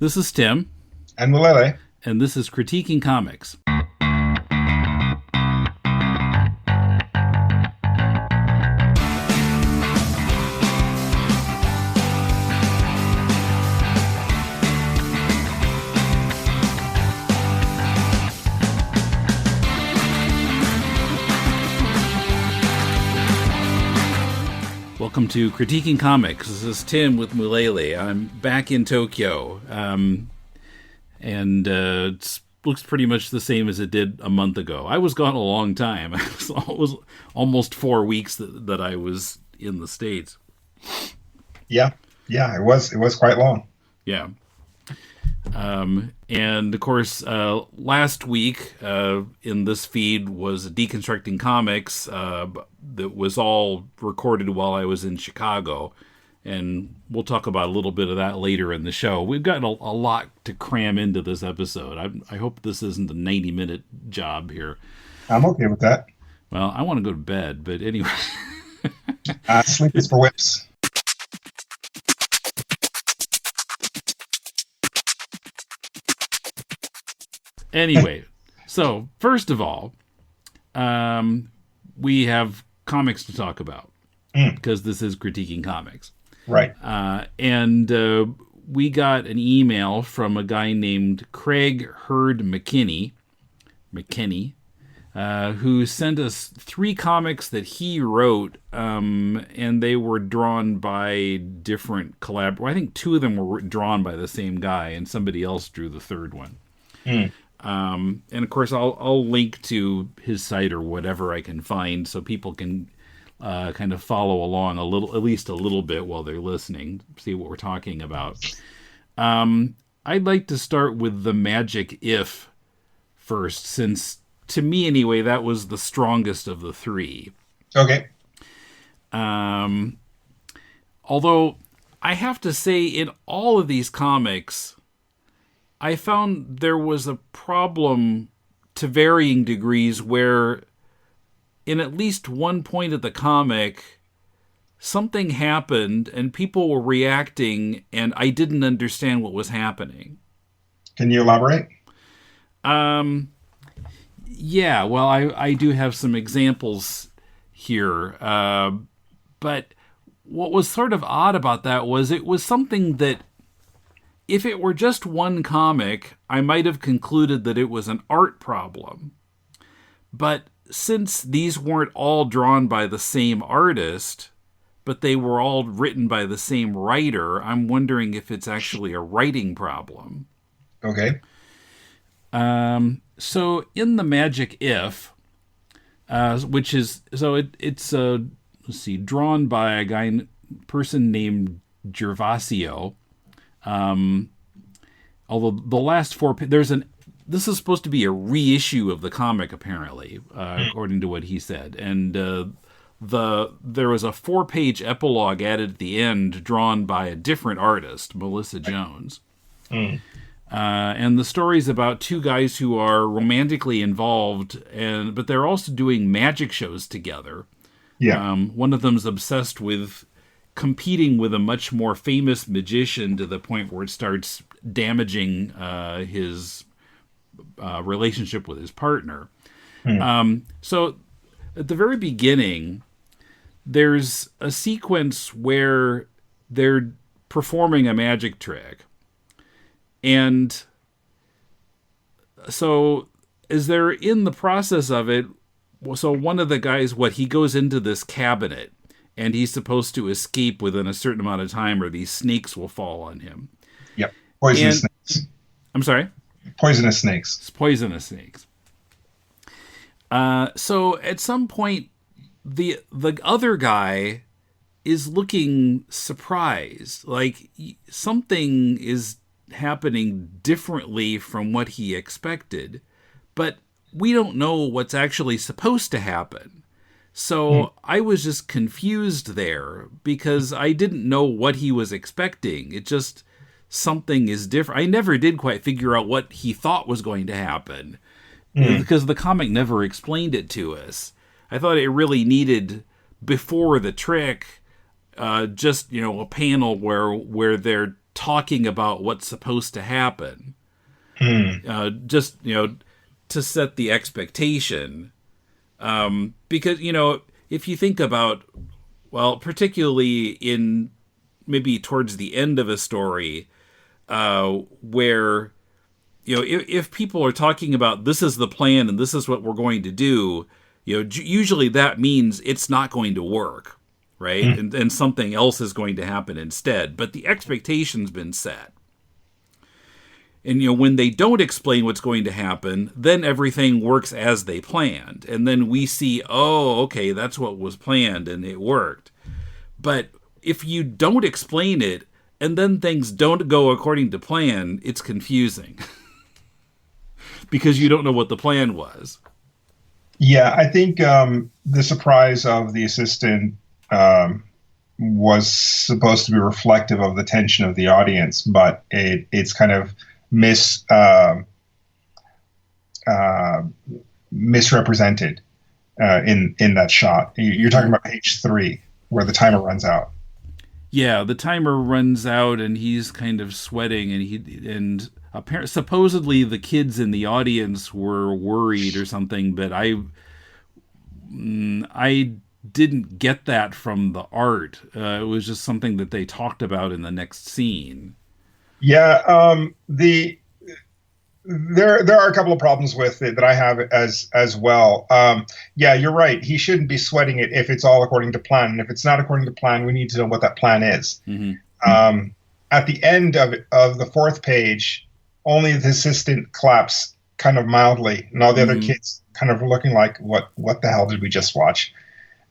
This is Tim. And Mulele. And this is Critiquing Comics. Welcome to Critiquing Comics. This is Tim with Mulele. I'm back in Tokyo, and it looks pretty much the same as it did a month ago. I was gone a long time. It was almost 4 weeks that I was in the States. Yeah, it was quite long. Yeah. And of course, last week in this feed was Deconstructing Comics that was all recorded while I was in Chicago. And we'll talk about a little bit of that later in the show. We've got a lot to cram into this episode. I hope this isn't a 90-minute job here. I'm okay with that. Well, I want to go to bed, but anyway. Sleep is for whips. Anyway, so first of all, we have comics to talk about because this is Critiquing Comics. Right. And we got an email from a guy named Craig Hurd-McKenny, who sent us 3 comics that he wrote, and they were drawn by different I think 2 of them were drawn by the same guy, and somebody else drew the third one. And of course, I'll link to his site or whatever I can find so people can kind of follow along at least a little bit while they're listening, see what we're talking about. I'd like to start with the Magic If first, since to me anyway, that was the strongest of the 3. Okay. Although I have to say, in all of these comics, I found there was a problem to varying degrees where in at least one point of the comic, something happened and people were reacting and I didn't understand what was happening. Can you elaborate? Yeah, well, I do have some examples here. But what was sort of odd about that was it was something that if it were just one comic, I might have concluded that it was an art problem. But since these weren't all drawn by the same artist, but they were all written by the same writer, I'm wondering if it's actually a writing problem. Okay. So in the Magic If, which is, so it's let's see, drawn by a person named Gervasio. Although the last 4, this is supposed to be a reissue of the comic, apparently, according to what he said. And there was a 4-page epilogue added at the end, drawn by a different artist, Melisa Jones. And the story's about 2 guys who are romantically involved, but they're also doing magic shows together. Yeah. One of them's obsessed with competing with a much more famous magician to the point where it starts damaging his relationship with his partner. So at the very beginning, there's a sequence where they're performing a magic trick. And so as they're in the process of it, so one of the guys, he goes into this cabinet and he's supposed to escape within a certain amount of time or these snakes will fall on him. Yep. Poisonous snakes. I'm sorry? Poisonous snakes. It's poisonous snakes. So at some point, the other guy is looking surprised. Like something is happening differently from what he expected. But we don't know what's actually supposed to happen. So I was just confused there because I didn't know what he was expecting. It just, something is different. I never did quite figure out what he thought was going to happen because the comic never explained it to us. I thought it really needed, before the trick, just, a panel where they're talking about what's supposed to happen. Just, to set the expectation. Because, if you think about, well, particularly in maybe towards the end of a story, where, if people are talking about this is the plan and this is what we're going to do, usually that means it's not going to work, right? And something else is going to happen instead. But the expectation's been set. And, when they don't explain what's going to happen, then everything works as they planned. And then we see, oh, okay, that's what was planned and it worked. But if you don't explain it and then things don't go according to plan, it's confusing. Because you don't know what the plan was. Yeah, I think the surprise of the assistant was supposed to be reflective of the tension of the audience, but it's kind of misrepresented in that shot. You're talking about page 3, where the timer runs out. Yeah, the timer runs out, and he's kind of sweating, and apparently, supposedly the kids in the audience were worried or something, but I didn't get that from the art. It was just something that they talked about in the next scene. Yeah, there are a couple of problems with it that I have as well. Yeah, you're right. He shouldn't be sweating it if it's all according to plan. And if it's not according to plan, we need to know what that plan is. At the end of the 4th page, only the assistant claps kind of mildly, and all the other kids kind of looking like, what the hell did we just watch?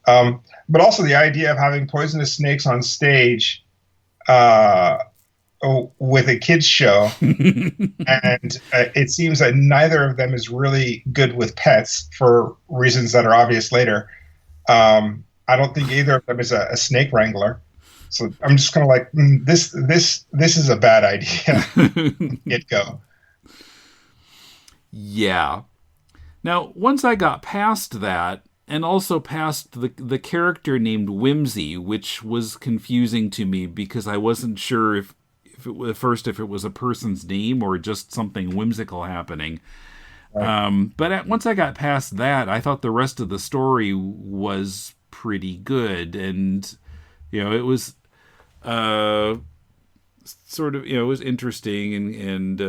But also the idea of having poisonous snakes on stage with a kids show, and it seems that neither of them is really good with pets for reasons that are obvious later. I don't think either of them is a snake wrangler. So I'm just kind of like, this is a bad idea. It go. Yeah. Now, once I got past that, and also past the character named Whimsy, which was confusing to me because I wasn't sure if it was a person's name or just something whimsical happening. Right. But once I got past that, I thought the rest of the story was pretty good, and it was sort of it was interesting and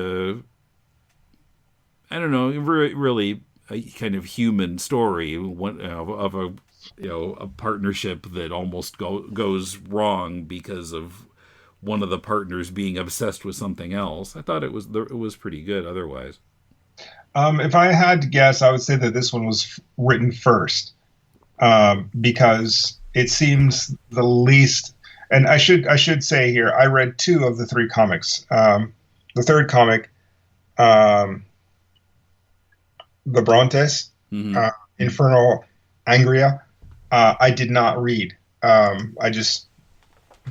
I don't know, really a kind of human story of a partnership that almost goes wrong because of one of the partners being obsessed with something else. I thought it was pretty good otherwise. If I had to guess, I would say that this one was written first, because it seems the least. And I should say here, I read 2 of the 3 comics. The 3rd comic, the Brontes, Infernal Angria, I did not read. I just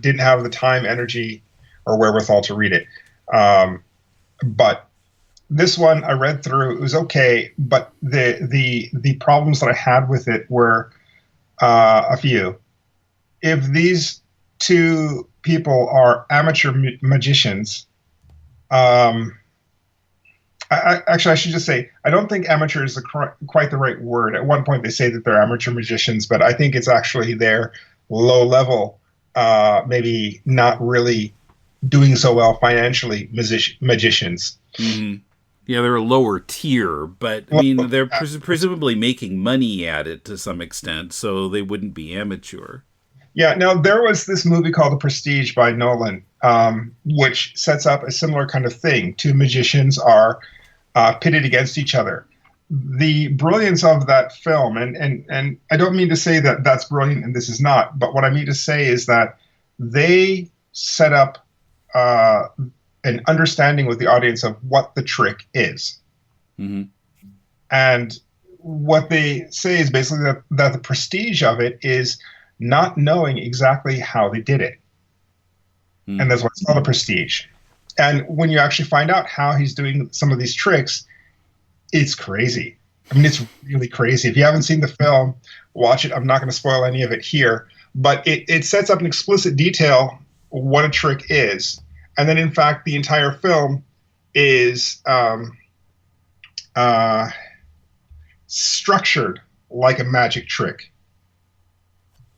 didn't have the time, energy, or wherewithal to read it. But this one I read through. It was okay, but the problems that I had with it were a few. If these 2 people are amateur magicians, actually, I should just say, I don't think amateur is quite the right word. At one point, they say that they're amateur magicians, but I think it's actually they're low-level, maybe not really doing so well financially magicians. Mm-hmm. Yeah, they're a lower tier, but I mean, they're presumably making money at it to some extent, so they wouldn't be amateur. Yeah, now there was this movie called The Prestige by Nolan, which sets up a similar kind of thing. 2 magicians are pitted against each other. The brilliance of that film, and I don't mean to say that that's brilliant and this is not, but what I mean to say is that they set up an understanding with the audience of what the trick is. Mm-hmm. And what they say is basically that the prestige of it is not knowing exactly how they did it. Mm-hmm. And that's what's called a prestige. And when you actually find out how he's doing some of these tricks, it's crazy. I mean, it's really crazy. If you haven't seen the film, watch it. I'm not going to spoil any of it here, but it sets up in explicit detail what a trick is. And then, in fact, the entire film is structured like a magic trick.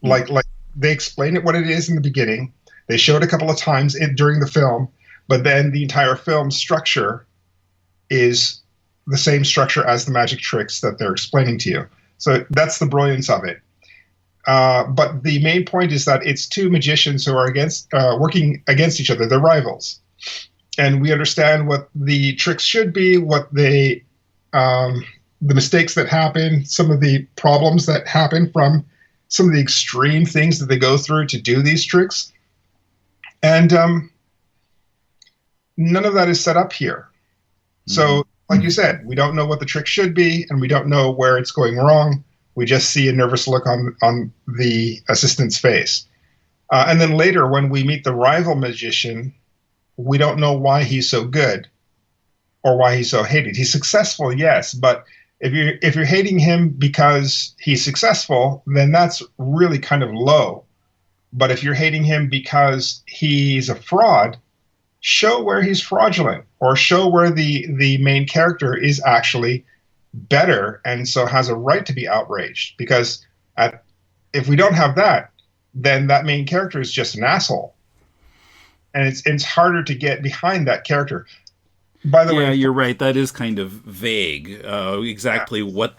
Like they explain it what it is in the beginning. They show it a couple of times during the film, but then the entire film structure is the same structure as the magic tricks that they're explaining to you. So that's the brilliance of it. But the main point is that it's two magicians who are working against each other. They're rivals. And we understand what the tricks should be, what the mistakes that happen, some of the problems that happen from some of the extreme things that they go through to do these tricks. And none of that is set up here. So, like you said, we don't know what the trick should be, and we don't know where it's going wrong. We just see a nervous look on the assistant's face. And then later, when we meet the rival magician, we don't know why he's so good or why he's so hated. He's successful, yes, but if you're hating him because he's successful, then that's really kind of low. But if you're hating him because he's a fraud, show where he's fraudulent, or show where the main character is actually better and so has a right to be outraged. Because if we don't have that, then that main character is just an asshole. And it's harder to get behind that character. By the way, yeah, you're right. That is kind of vague. Exactly what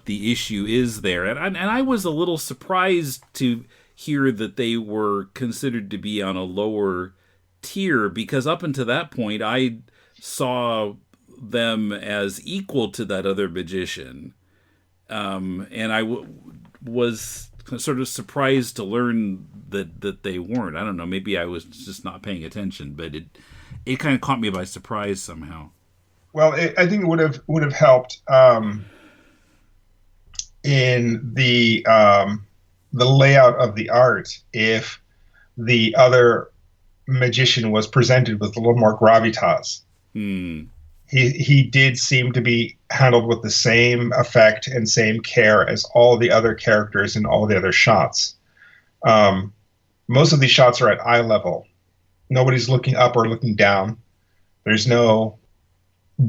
the issue is there, and I was a little surprised to hear that they were considered to be on a lower tier, because up until that point, I saw them as equal to that other magician, and I was sort of surprised to learn that they weren't. I don't know. Maybe I was just not paying attention, but it kind of caught me by surprise somehow. Well, I think it would have helped in the layout of the art if the other magician was presented with a little more gravitas. He did seem to be handled with the same effect and same care as all the other characters in all the other shots. Most of these shots are at eye level. Nobody's looking up or looking down. There's no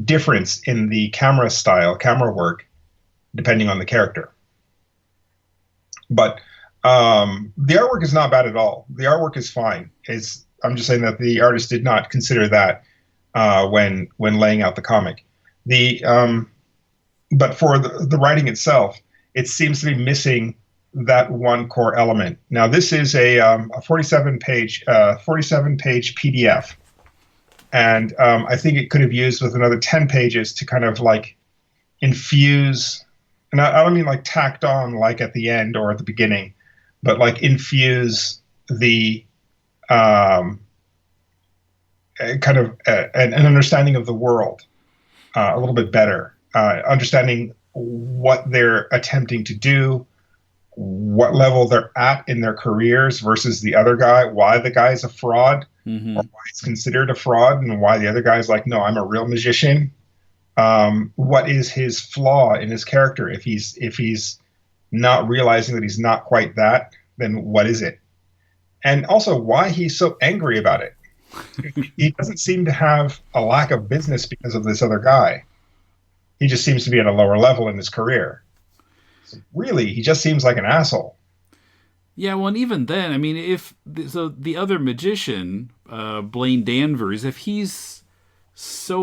difference in the camera style, camera work, depending on the character. But the artwork is not bad at all. The artwork is fine. I'm just saying that the artist did not consider that when laying out the comic. But for the writing itself, it seems to be missing that one core element. Now, this is a 47-page PDF, and I think it could have used with another 10 pages to kind of like infuse, and I don't mean like tacked on like at the end or at the beginning, but like infuse the kind of an understanding of the world a little bit better, understanding what they're attempting to do, what level they're at in their careers versus the other guy, why the guy's a fraud, or why it's considered a fraud, and why the other guy's like, no, I'm a real magician. What is his flaw in his character? If he's not realizing that he's not quite that, then what is it? And also why he's so angry about it. He doesn't seem to have a lack of business because of this other guy. He just seems to be at a lower level in his career. So really, he just seems like an asshole. Yeah, well, and even then, I mean, the other magician, Blaine Danvers, if he's such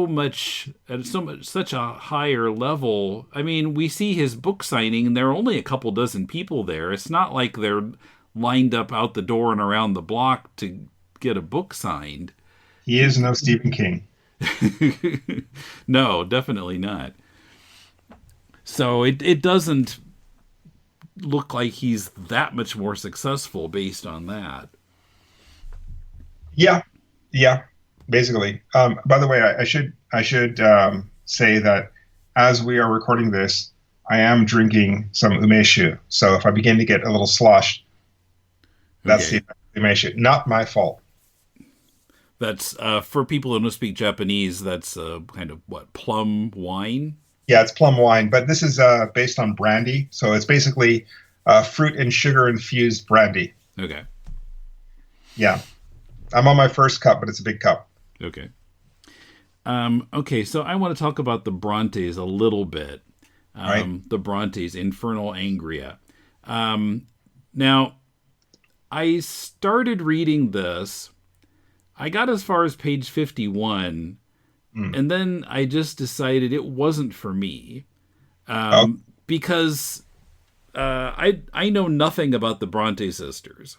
a higher level, I mean, we see his book signing, and there are only a couple dozen people there. It's not like they're lined up out the door and around the block to get a book signed. He is no Stephen King. No, definitely not. So it doesn't look like he's that much more successful based on that. Yeah, basically. By the way, I should say that as we are recording this, I am drinking some umeshu. So if I begin to get a little sloshed, that's the umeshu. Not my fault. That's for people who don't speak Japanese. That's kind of plum wine. Yeah, it's plum wine, but this is based on brandy, so it's basically fruit and sugar infused brandy. Okay. Yeah, I'm on my first cup, but it's a big cup. Okay. Okay, so I want to talk about the Brontes a little bit. Right. The Brontes, Infernal Angria. Now, I started reading this. I got as far as page 51, and then I just decided it wasn't for me. Oh, Because I know nothing about the Bronte sisters.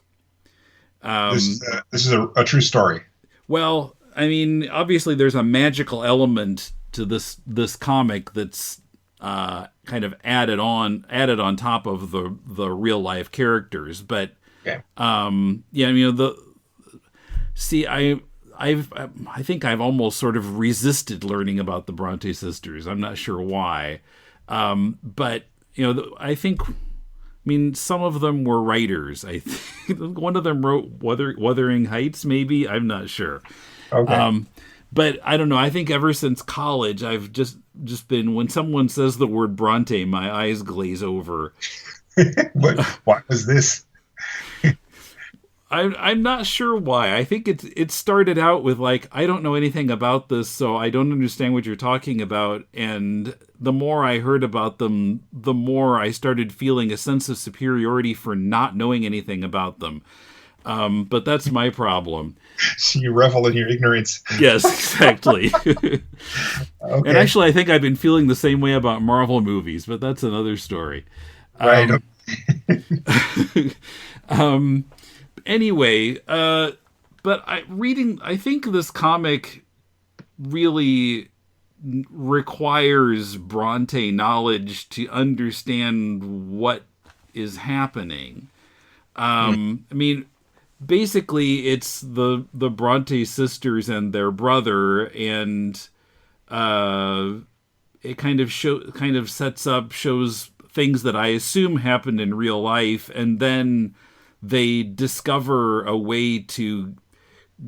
this is a true story. Well, I mean, obviously there's a magical element to this comic that's kind of added on top of the real life characters. But Okay. yeah, I mean I think I've almost sort of resisted learning about the Bronte sisters. I'm not sure why, but I think. I mean, some of them were writers. I think one of them wrote Wuthering Heights, maybe. I'm not sure. Okay. But I don't know. I think ever since college, I've just been, when someone says the word Bronte, my eyes glaze over. What was this? I'm not sure why. I think it started out with like, I don't know anything about this, so I don't understand what you're talking about. And the more I heard about them, the more I started feeling a sense of superiority for not knowing anything about them. But that's my problem. So you revel in your ignorance. Yes, exactly. Okay. And actually, I think I've been feeling the same way about Marvel movies, but that's another story. Right. Anyway, but I think this comic really requires Bronte knowledge to understand what is happening. I mean, basically, it's the Bronte sisters and their brother, and it kind of shows things that I assume happened in real life, and then they discover a way to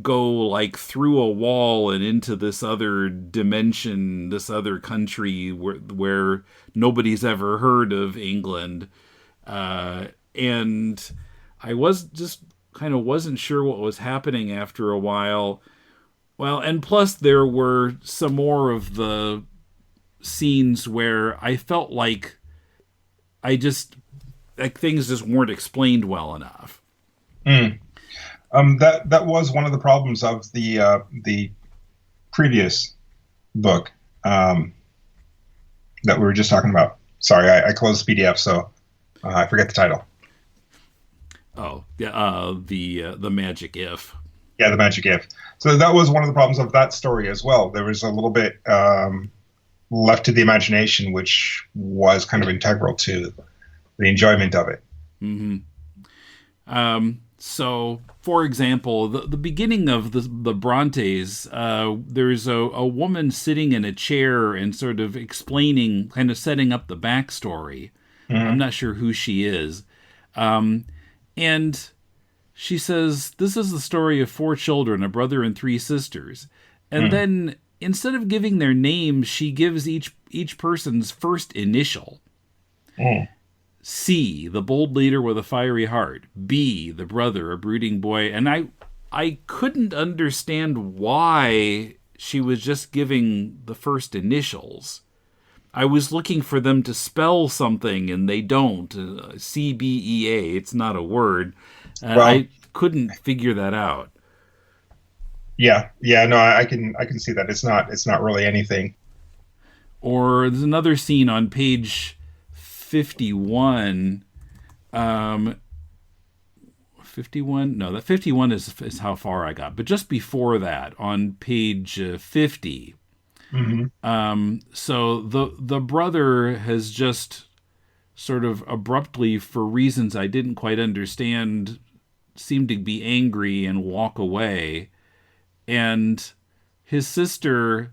go like through a wall and into this other dimension, this other country where nobody's ever heard of England. And I wasn't sure what was happening after a while. Well, and plus there were some more of the scenes where I felt like things just weren't explained well enough. That was one of the problems of the previous book that we were just talking about. Sorry, I closed the PDF, so I forget the title. Oh, yeah, the Magic If. Yeah, the Magic If. So that was one of the problems of that story as well. There was a little bit left to the imagination, which was kind of integral to the enjoyment of it. Mm-hmm. So, for example, the beginning of the Brontes, there's a woman sitting in a chair and sort of explaining, kind of setting up the backstory. Mm-hmm. I'm not sure who she is. And she says, this is the story of 4 children, a brother and 3 sisters. And then instead of giving their names, she gives each person's first initial. C, the bold leader with a fiery heart. B, the brother, a brooding boy. And I couldn't understand why she was just giving the first initials. I was looking for them to spell something, and they don't. CBEA, it's not a word. Well, I couldn't figure that out. Yeah, no, I can see that. It's not really anything. Or there's another scene on page 51. 51? No, that 51 is how far I got. But just before that, on page 50. So the brother has just sort of abruptly, for reasons I didn't quite understand, seemed to be angry and walk away. And his sister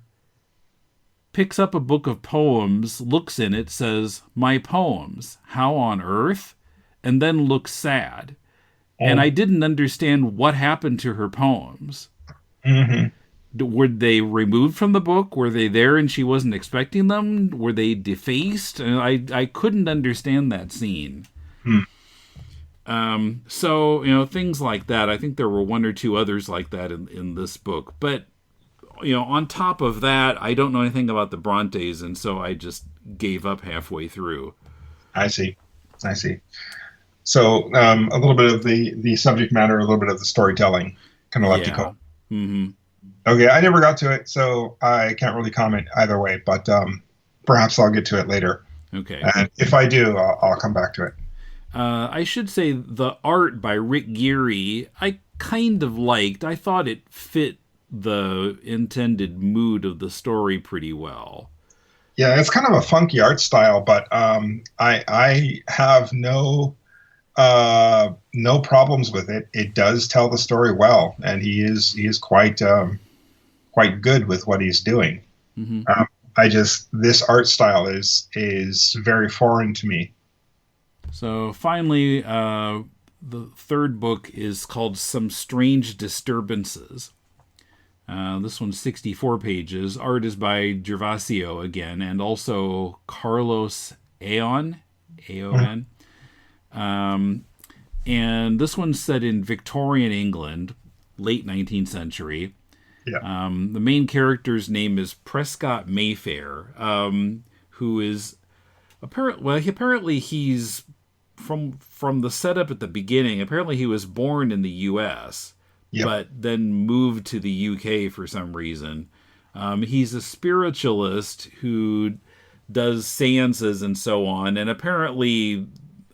picks up a book of poems, looks in it, says, "My poems, how on earth?" and then looks sad. And I didn't understand what happened to her poems. Were they removed from the book? Were they there and she wasn't expecting them? Were they defaced? And I couldn't understand that scene. So, things like that. I think there were 1 or 2 others like that in this book. But on top of that, I don't know anything about the Brontes, and so I just gave up halfway through. I see. So a little bit of the subject matter, a little bit of the storytelling kind of left you cold. Mm-hmm. Okay, I never got to it, so I can't really comment either way, but perhaps I'll get to it later. Okay. And if I do, I'll come back to it. I should say the art by Rick Geary, I kind of liked. I thought it fit the intended mood of the story pretty well. Yeah, it's kind of a funky art style, but I have no problems with it. It does tell the story well, and he is quite good with what he's doing. Mm-hmm. This art style is very foreign to me. So finally, the third book is called Some Strange Disturbances. This one's 64 pages. Art is by Gervasio again, and also Carlos Aon. A-O-N. And this one's set in Victorian England, late 19th century. Yeah. The main character's name is Prescott Mayfair, who is apparently he's from the setup at the beginning. Apparently he was born in the U.S., yep, but then moved to the U.K. for some reason. He's a spiritualist who does seances and so on, and apparently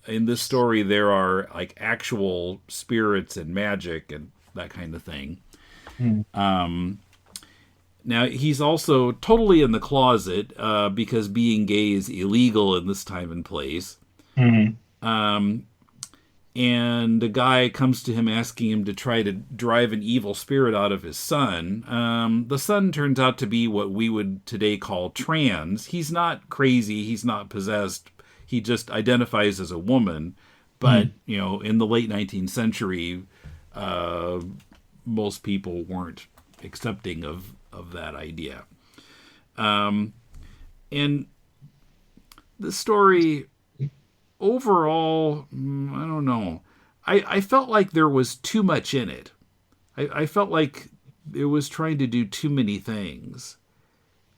in this story there are like actual spirits and magic and that kind of thing. Now he's also totally in the closet because being gay is illegal in this time and place. And a guy comes to him asking him to try to drive an evil spirit out of his son. The son turns out to be what we would today call trans. He's not crazy. He's not possessed. He just identifies as a woman. But, in the late 19th century, most people weren't accepting of that idea. And the story overall, I don't know. I felt like there was too much in it. I felt like it was trying to do too many things.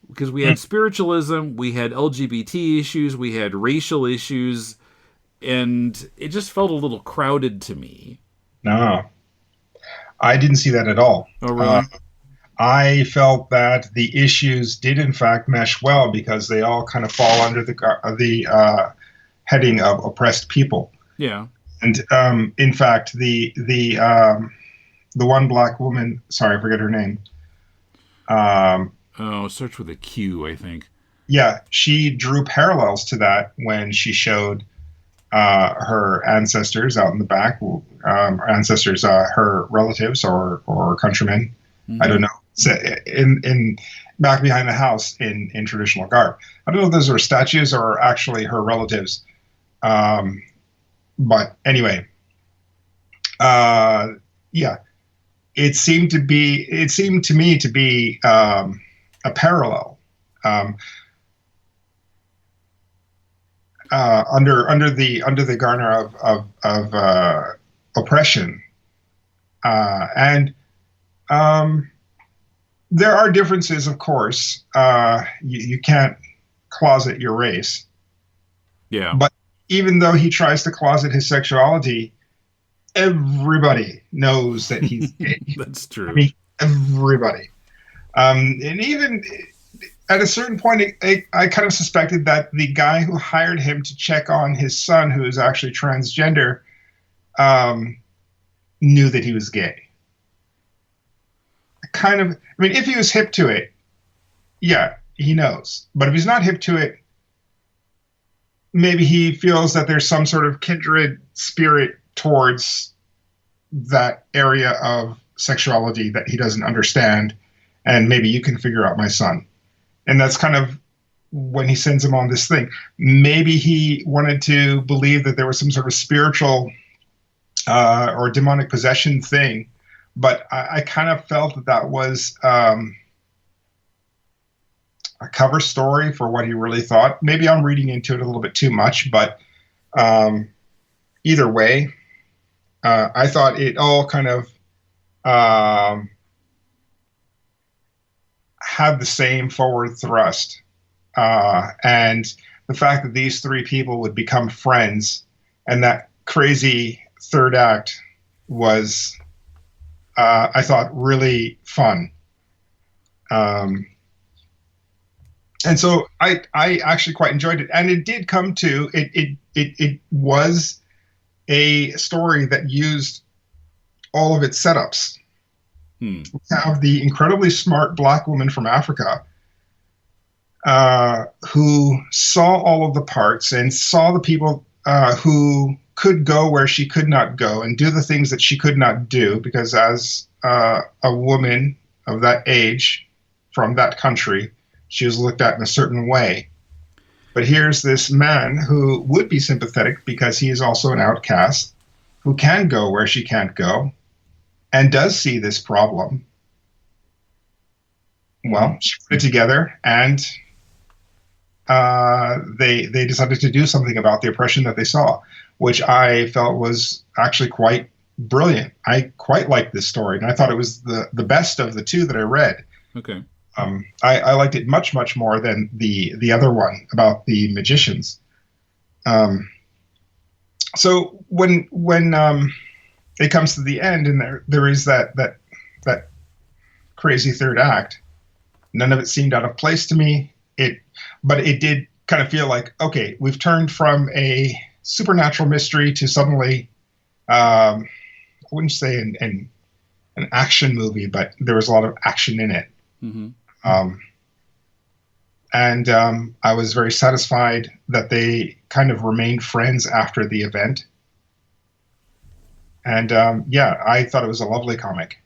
Because we had spiritualism, we had LGBT issues, we had racial issues, and it just felt a little crowded to me. No, I didn't see that at all. Oh, really? I felt that the issues did in fact mesh well because they all kind of fall under the heading of oppressed people. Yeah. And in fact, the one black woman, sorry, I forget her name. It starts with a Q, I think. Yeah, she drew parallels to that when she showed her ancestors out in the back, her relatives or countrymen, I don't know, in back behind the house in traditional garb. I don't know if those are statues or actually her relatives. But anyway, yeah, it seemed to me to be a parallel under the garner of oppression, and there are differences, of course. You can't closet your race. Yeah. But even though he tries to closet his sexuality, everybody knows that he's gay. That's true. I mean, everybody. And even at a certain point, I kind of suspected that the guy who hired him to check on his son, who is actually transgender, knew that he was gay. If he was hip to it, yeah, he knows. But if he's not hip to it, maybe he feels that there's some sort of kindred spirit towards that area of sexuality that he doesn't understand, and maybe you can figure out my son. And that's kind of when he sends him on this thing. Maybe he wanted to believe that there was some sort of spiritual or demonic possession thing, but I kind of felt that was a cover story for what he really thought. Maybe I'm reading into it a little bit too much, but either way, I thought it all kind of had the same forward thrust. And the fact that these three people would become friends, and that crazy third act was, I thought, really fun. And so I actually quite enjoyed it. And it did come to, it was a story that used all of its setups. We have the incredibly smart black woman from Africa who saw all of the parts and saw the people who could go where she could not go and do the things that she could not do, because as a woman of that age from that country, she was looked at in a certain way. But here's this man who would be sympathetic because he is also an outcast, who can go where she can't go, and does see this problem. Well, she put it together, and they decided to do something about the oppression that they saw, which I felt was actually quite brilliant. I quite liked this story, and I thought it was the best of the two that I read. Okay. I liked it much, much more than the other one about the magicians. So when it comes to the end, and there is that crazy third act, none of it seemed out of place to me. But it did kind of feel like, okay, we've turned from a supernatural mystery to suddenly, I wouldn't say an action movie, but there was a lot of action in it. Mm-hmm. And I was very satisfied that they kind of remained friends after the event. And I thought it was a lovely comic.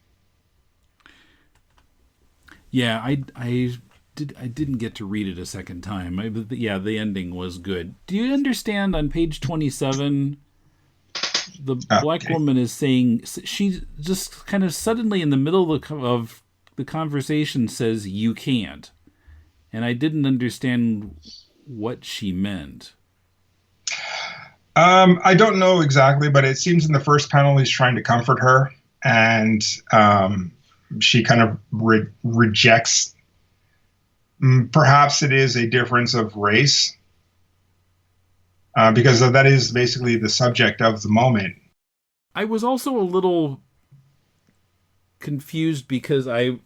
Yeah, I didn't get to read it a second time. The ending was good. Do you understand on page 27, the black woman is saying, she just kind of suddenly in the middle of the conversation says, "You can't." And I didn't understand what she meant. I don't know exactly, but it seems in the first panel he's trying to comfort her, and she kind of rejects. Perhaps it is a difference of race, because that is basically the subject of the moment. I was also a little confused because I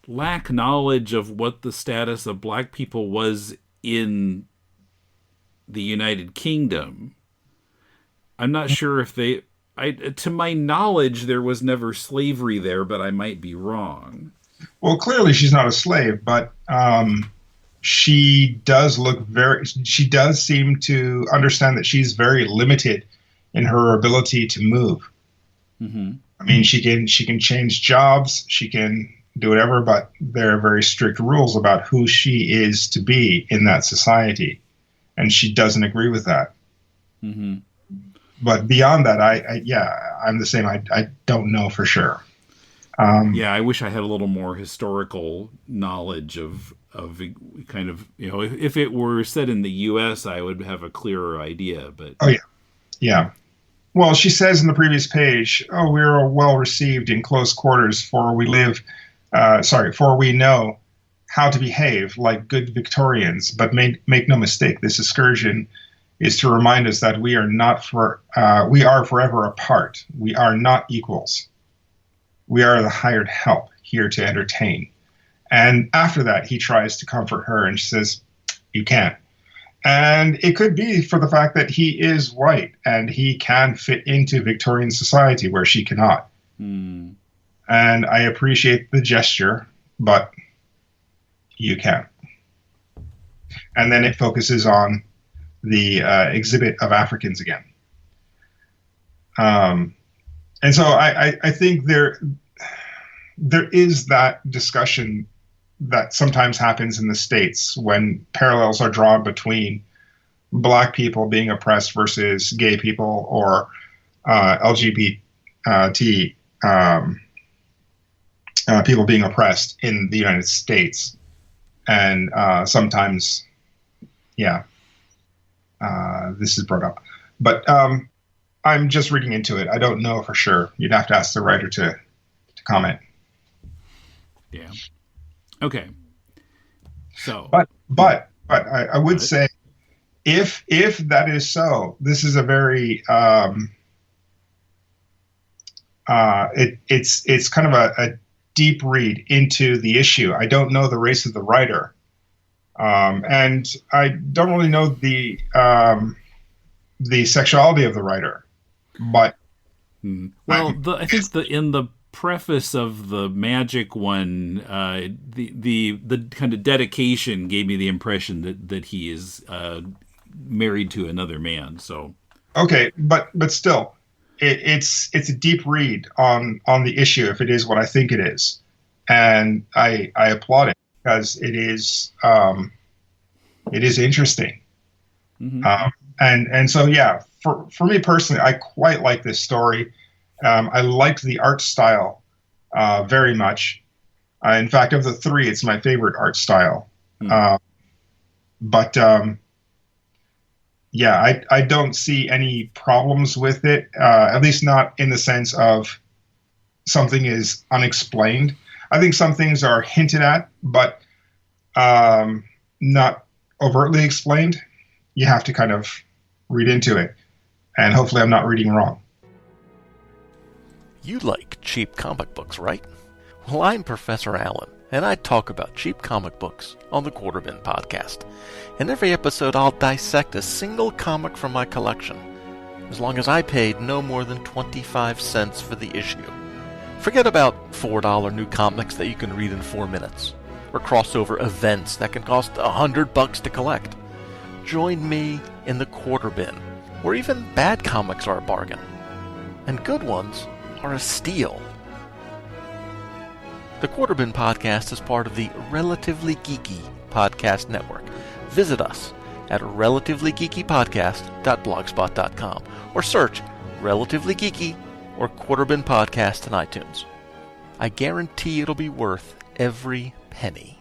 lack knowledge of what the status of black people was in the United Kingdom. I'm not sure if to my knowledge, there was never slavery there, but I might be wrong. Well, clearly she's not a slave, but she does seem to understand that she's very limited in her ability to move. Mm-hmm. I mean, she can change jobs, she can do whatever, but there are very strict rules about who she is to be in that society, and she doesn't agree with that. Mm-hmm. But beyond that, I'm the same. I don't know for sure. I wish I had a little more historical knowledge of kind of, if it were set in the U.S., I would have a clearer idea. But yeah. Well, she says in the previous page, "Oh, we are well received in close quarters, for we know how to behave like good Victorians. But make no mistake, this excursion is to remind us that we are forever apart. We are not equals. We are the hired help here to entertain." And after that, he tries to comfort her, and she says, "You can't." And it could be for the fact that he is white and he can fit into Victorian society where she cannot. Mm. And I appreciate the gesture, but you can't. And then it focuses on the exhibit of Africans again. And so I think there is that discussion that sometimes happens in the States when parallels are drawn between black people being oppressed versus gay people or LGBT people being oppressed in the United States. And sometimes, this is brought up. But I'm just reading into it. I don't know for sure. You'd have to ask the writer to comment. Yeah. Okay. So, I would say if that is so, this is a very it's kind of a deep read into the issue. I don't know the race of the writer, and I don't really know the sexuality of the writer, but well, I think in the preface of the magic one, the kind of dedication gave me the impression that he is married to another man. So okay, but still, it's a deep read on the issue if it is what I think it is, and I applaud it because it is interesting. Mm-hmm. And so yeah, for me personally, I quite like this story. I like the art style very much. In fact, of the three, it's my favorite art style. But yeah, I don't see any problems with it, at least not in the sense of something is unexplained. I think some things are hinted at, but not overtly explained. You have to kind of read into it. And hopefully I'm not reading wrong. You like cheap comic books, right? Well, I'm Professor Allen, and I talk about cheap comic books on the Quarter Bin Podcast. In every episode, I'll dissect a single comic from my collection, as long as I paid no more than 25 cents for the issue. Forget about $4 new comics that you can read in 4 minutes, or crossover events that can cost $100 to collect. Join me in the Quarter Bin, where even bad comics are a bargain, and good ones are a steal. The Quarter Bin Podcast is part of the Relatively Geeky Podcast Network. Visit us at relativelygeekypodcast.blogspot.com or search Relatively Geeky or Quarter Bin Podcast in iTunes. I guarantee it'll be worth every penny.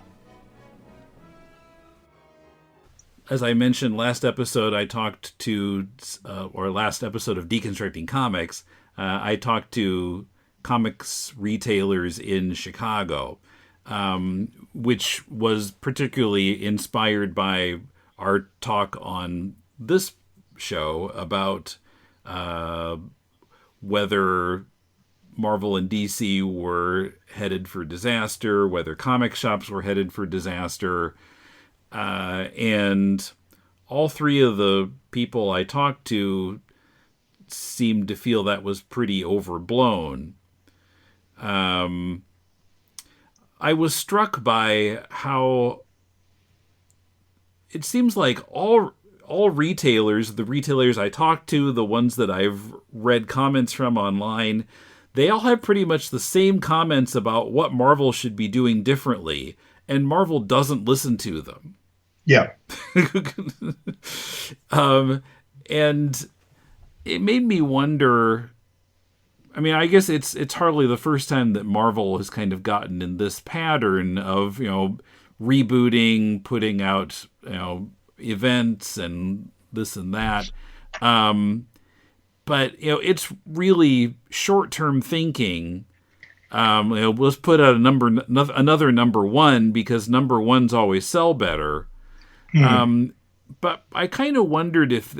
As I mentioned last episode, last episode of Deconstructing Comics, I talked to comics retailers in Chicago, which was particularly inspired by our talk on this show about whether Marvel and DC were headed for disaster, whether comic shops were headed for disaster, and all three of the people I talked to seemed to feel that was pretty overblown. I was struck by how it seems like all retailers, the retailers I talked to, the ones that I've read comments from online, they all have pretty much the same comments about what Marvel should be doing differently, and Marvel doesn't listen to them. Yeah. And it made me wonder. I mean, I guess it's hardly the first time that Marvel has kind of gotten in this pattern of, rebooting, putting out, events and this and that. But, it's really short-term thinking. Let's put out another number one because number ones always sell better. But I kind of wondered if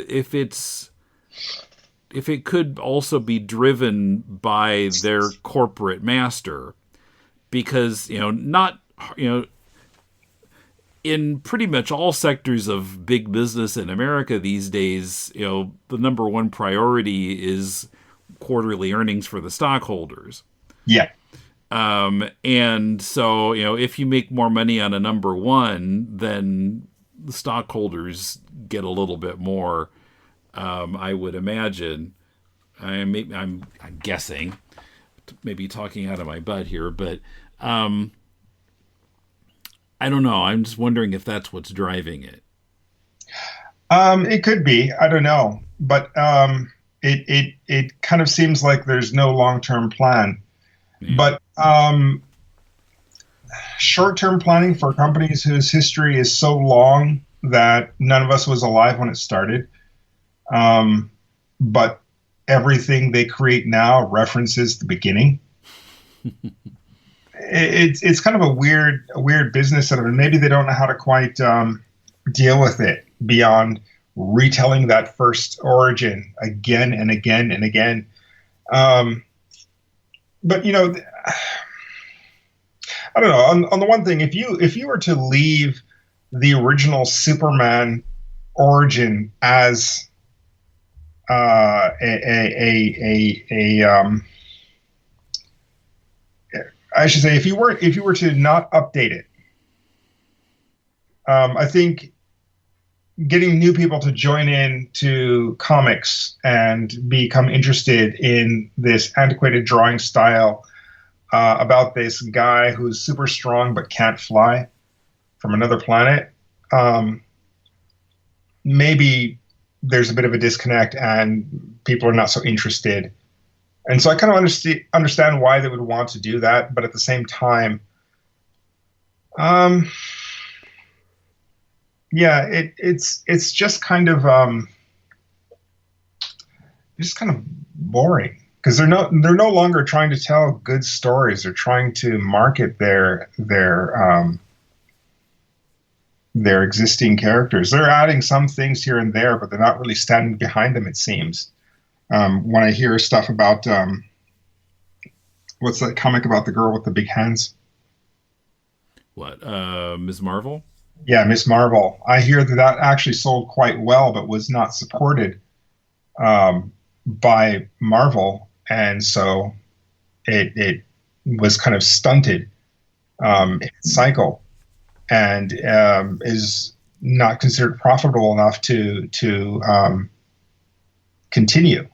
it could also be driven by their corporate master, because in pretty much all sectors of big business in America these days, the number one priority is quarterly earnings for the stockholders. Yeah. And so, if you make more money on a number one, then the stockholders get a little bit more. I would imagine. I'm guessing, maybe talking out of my butt here, but I don't know. I'm just wondering if that's what's driving it. It could be. I don't know, but it kind of seems like there's no long-term plan. Yeah. But short-term planning for companies whose history is so long that none of us was alive when it started. But everything they create now references the beginning. it's kind of a weird business setup, and maybe they don't know how to quite deal with it beyond retelling that first origin again and again and again. But you know, I don't know. On the one thing, if you were to leave the original Superman origin as I should say, if you were to not update it, I think getting new people to join in to comics and become interested in this antiquated drawing style about this guy who's super strong but can't fly from another planet, maybe there's a bit of a disconnect and people are not so interested. And so I kind of understand why they would want to do that, but at the same time, it's just kind of boring, because they're no longer trying to tell good stories. They're trying to market their existing characters. They're adding some things here and there, but they're not really standing behind them, it seems. When I hear stuff about what's that comic about the girl with the big hands? What, Ms. Marvel? Yeah, Miss Marvel. I hear that actually sold quite well, but was not supported by Marvel, and so it was kind of stunted in its cycle, and is not considered profitable enough to continue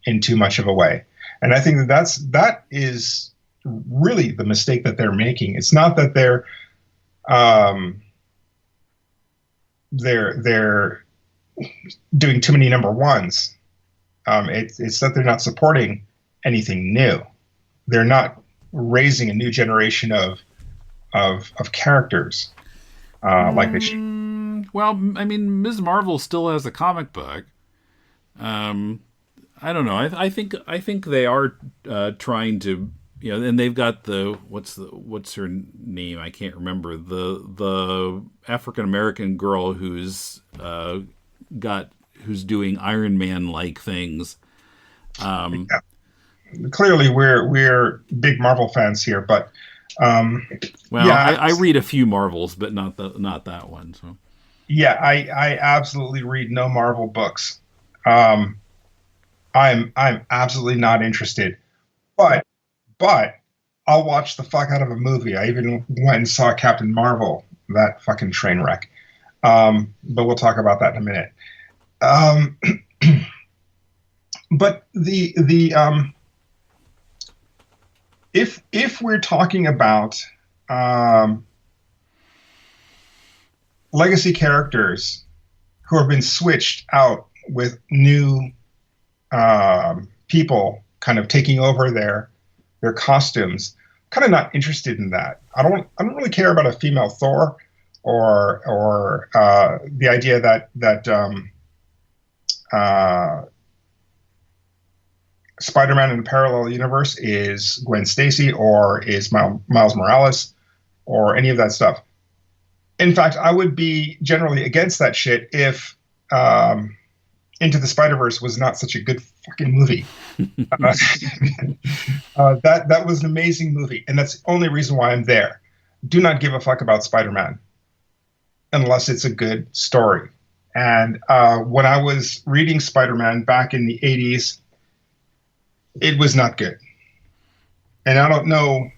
in too much of a way. And I think that is really the mistake that they're making. It's not that they're doing too many number ones. It's that they're not supporting anything new. They're not raising a new generation of characters like they should. Well, I mean, Ms. Marvel still has a comic book. I don't know. I think they are trying to, you know, and they've got what's her name? I can't remember. The African American girl who's doing Iron Man like things. Yeah. Clearly, we're big Marvel fans here, but I read a few Marvels, but not that one. So yeah, I absolutely read no Marvel books. I'm absolutely not interested, but I'll watch the fuck out of a movie. I even went and saw Captain Marvel, that fucking train wreck. But we'll talk about that in a minute. But if we're talking about legacy characters who have been switched out with new people kind of taking over their costumes, kind of not interested in that. I don't really care about a female Thor or the idea that Spider-Man in a parallel universe is Gwen Stacy or is Miles Morales or any of that stuff. In fact, I would be generally against that shit if Into the Spider-Verse was not such a good fucking movie. That was an amazing movie, and that's the only reason why I'm there. Do not give a fuck about Spider-Man unless it's a good story. And when I was reading Spider-Man back in the 80s, it was not good. And I don't know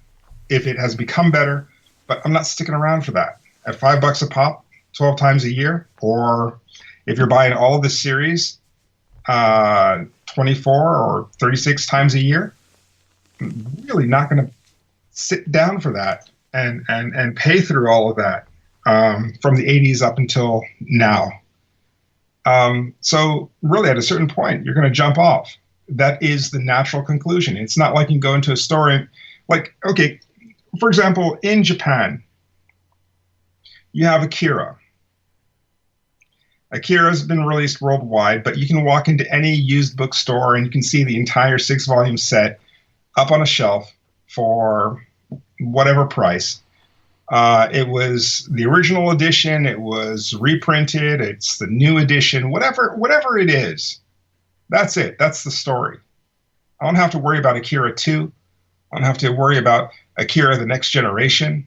if it has become better, but I'm not sticking around for that. At $5 a pop, 12 times a year, or if you're buying all of the series 24 or 36 times a year, I'm really not going to sit down for that and pay through all of that from the 80s up until now. So really, at a certain point, you're going to jump off. That is the natural conclusion. It's not like you can go into a store and, like, okay, for example, in Japan, you have Akira. Akira's been released worldwide, but you can walk into any used bookstore and you can see the entire 6-volume set up on a shelf for whatever price. It was the original edition. It was reprinted. It's the new edition. Whatever it is, that's it. That's the story. I don't have to worry about Akira 2. I don't have to worry about Akira the Next Generation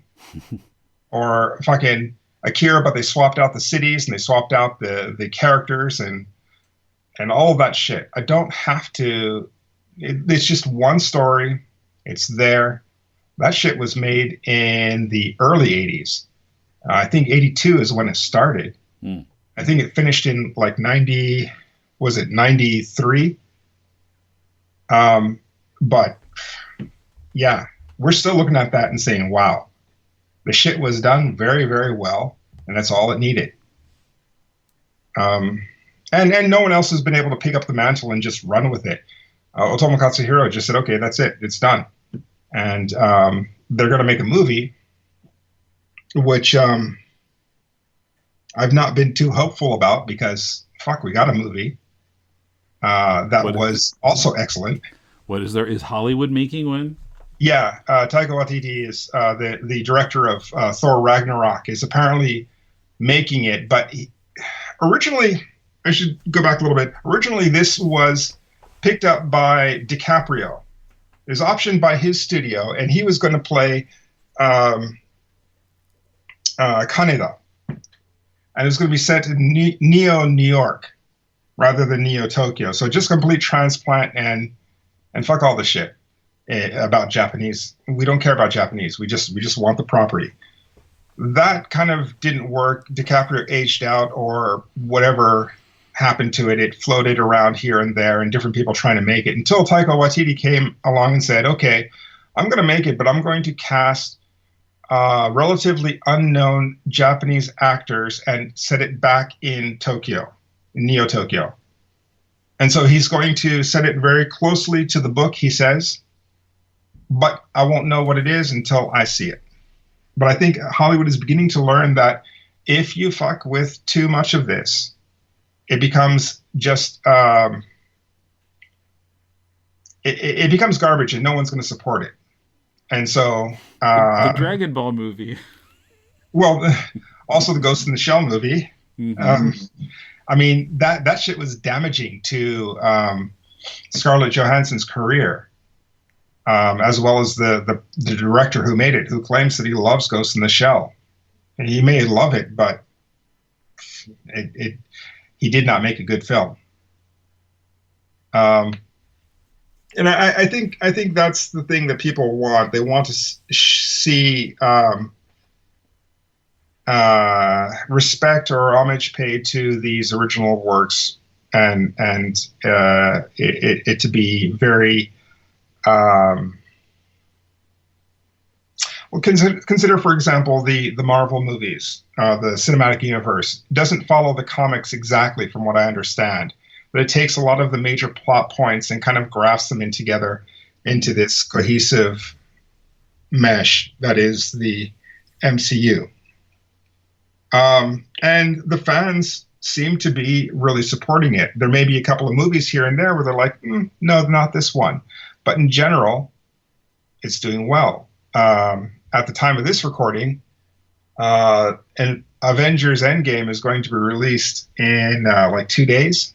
or fucking Akira, but they swapped out the cities and they swapped out the characters and all of that shit. I don't have to. It's just one story. It's there. That shit was made in the early 80s. I think 82 is when it started. I think it finished in like 90, was it 93? But yeah, we're still looking at that and saying, wow, the shit was done very, very well. And that's all it needed. And no one else has been able to pick up the mantle and just run with it. Otomo Katsuhiro just said, okay, that's it. It's done. And they're going to make a movie, which I've not been too hopeful about because, fuck, we got a movie that was also excellent. What is there? Is Hollywood making one? Yeah, Taika Waititi is the director of Thor Ragnarok, is apparently making it. But originally, I should go back a little bit. Originally, this was picked up by DiCaprio. It was optioned by his studio, and he was going to play Kaneda. And it was going to be set in Neo, New York, rather than Neo, Tokyo. So just complete transplant and fuck all the shit about Japanese. We don't care about Japanese. We just want the property. That kind of didn't work. DiCaprio aged out or whatever happened to it. It floated around here and there and different people trying to make it until Taika Waititi came along and said, okay, I'm going to make it, but I'm going to cast relatively unknown Japanese actors and set it back in Tokyo, Neo Tokyo. And so he's going to set it very closely to the book, he says, but I won't know what it is until I see it. But I think Hollywood is beginning to learn that if you fuck with too much of this, it becomes just it becomes garbage, and no one's going to support it. And so the Dragon Ball movie, well, also the Ghost in the Shell movie. Mm-hmm. I mean that shit was damaging to Scarlett Johansson's career, as well as the director who made it, who claims that he loves Ghost in the Shell, and he may love it, but he did not make a good film. And I think that's the thing that people want. They want to see respect or homage paid to these original works, and it to be very well. Consider, for example, the Marvel movies, the cinematic universe doesn't follow the comics exactly, from what I understand. But it takes a lot of the major plot points and kind of grafts them in together into this cohesive mesh that is the MCU. And the fans seem to be really supporting it. There may be a couple of movies here and there where they're like, no, not this one. But in general, it's doing well. At the time of this recording, and Avengers Endgame is going to be released in like 2 days.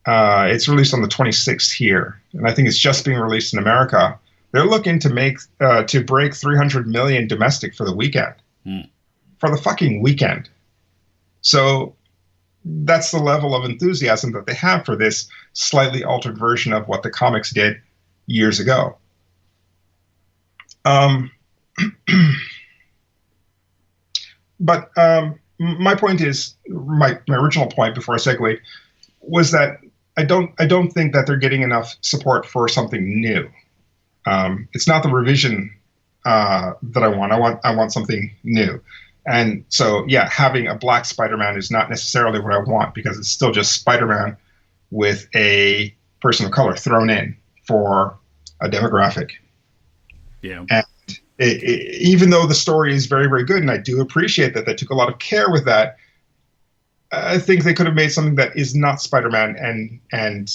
It's released on the 26th here, and I think it's just being released in America. They're looking to make to break 300 million domestic for the weekend, for the fucking weekend. So that's the level of enthusiasm that they have for this slightly altered version of what the comics did years ago. But my point is, my original point before I segued was that I don't think that they're getting enough support for something new. It's not the revision that I want. I want something new. And so, yeah, having a black Spider-Man is not necessarily what I want, because it's still just Spider-Man with a person of color thrown in for a demographic. Yeah. And even though the story is very, very good, and I do appreciate that they took a lot of care with that, I think they could have made something that is not Spider-Man and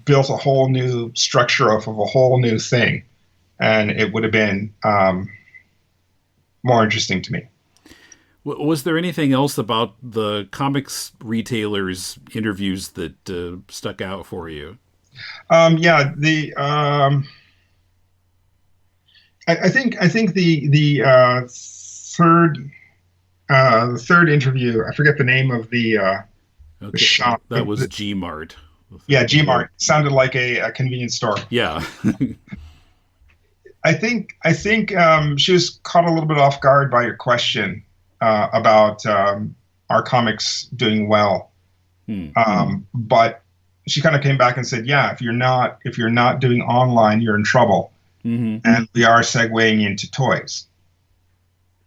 built a whole new structure of a whole new thing. and it would have been more interesting to me. Was there anything else about the comics retailers' interviews that stuck out for you? Yeah, I think the third interview, I forget the name of the shop. That was G-Mart. Yeah, G-Mart sounded like a convenience store. Yeah. I think she was caught a little bit off guard by your question about our comics doing well. But she kind of came back and said, "Yeah, if you're not doing online, you're in trouble." Mm-hmm. And we are segueing into toys.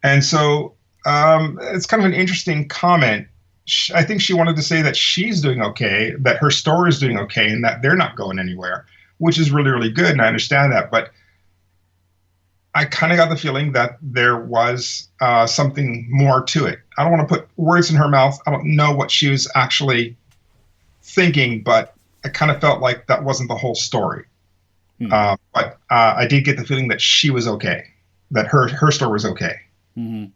And so it's kind of an interesting comment. I think she wanted to say that she's doing okay, that her store is doing okay, and that they're not going anywhere, which is really, really good. And I understand that. But I kind of got the feeling that there was something more to it. I don't want to put words in her mouth. I don't know what she was actually thinking, but I kind of felt like that wasn't the whole story. But I did get the feeling that she was okay, that her store was okay. Mm-hmm.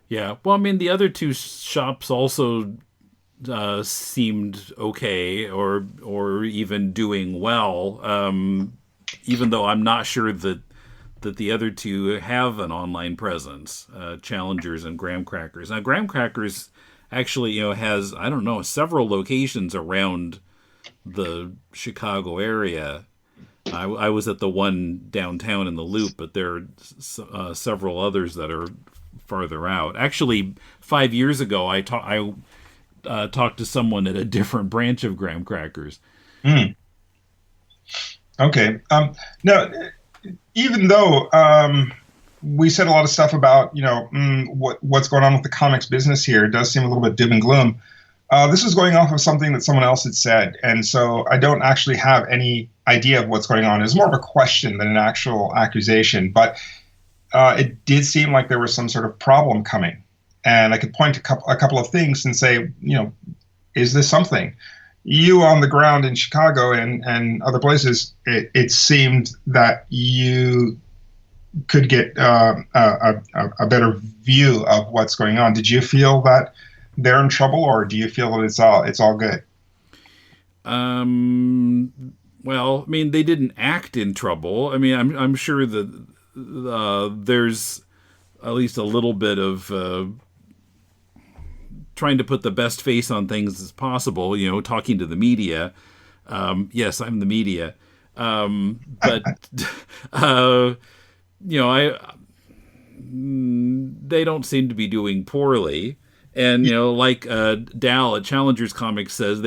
Yeah. Well, I mean, the other two shops also seemed okay, or even doing well. Even though I'm not sure that the other two have an online presence, Challengers and Graham Crackers. Now, Graham Crackers actually, has, I don't know, several locations around the Chicago area. I was at the one downtown in the Loop, but there are several others that are farther out. Actually, 5 years ago, I talked to someone at a different branch of Graham Crackers. Mm. Okay. No, even though we said a lot of stuff about, what's going on with the comics business here, it does seem a little bit doom and gloom. This is going off of something that someone else had said, and so I don't actually have any idea of what's going on. It's more of a question than an actual accusation, but it did seem like there was some sort of problem coming, and I could point to a couple of things and say, is this something? You on the ground in Chicago and other places, it seemed that you could get a better view of what's going on. Did you feel that they're in trouble, or do you feel that it's all good? Well, I mean, they didn't act in trouble. I mean, I'm sure that there's at least a little bit of trying to put the best face on things as possible, talking to the media. Yes, I'm the media. But, they don't seem to be doing poorly. And, like Dal at Challengers Comics says,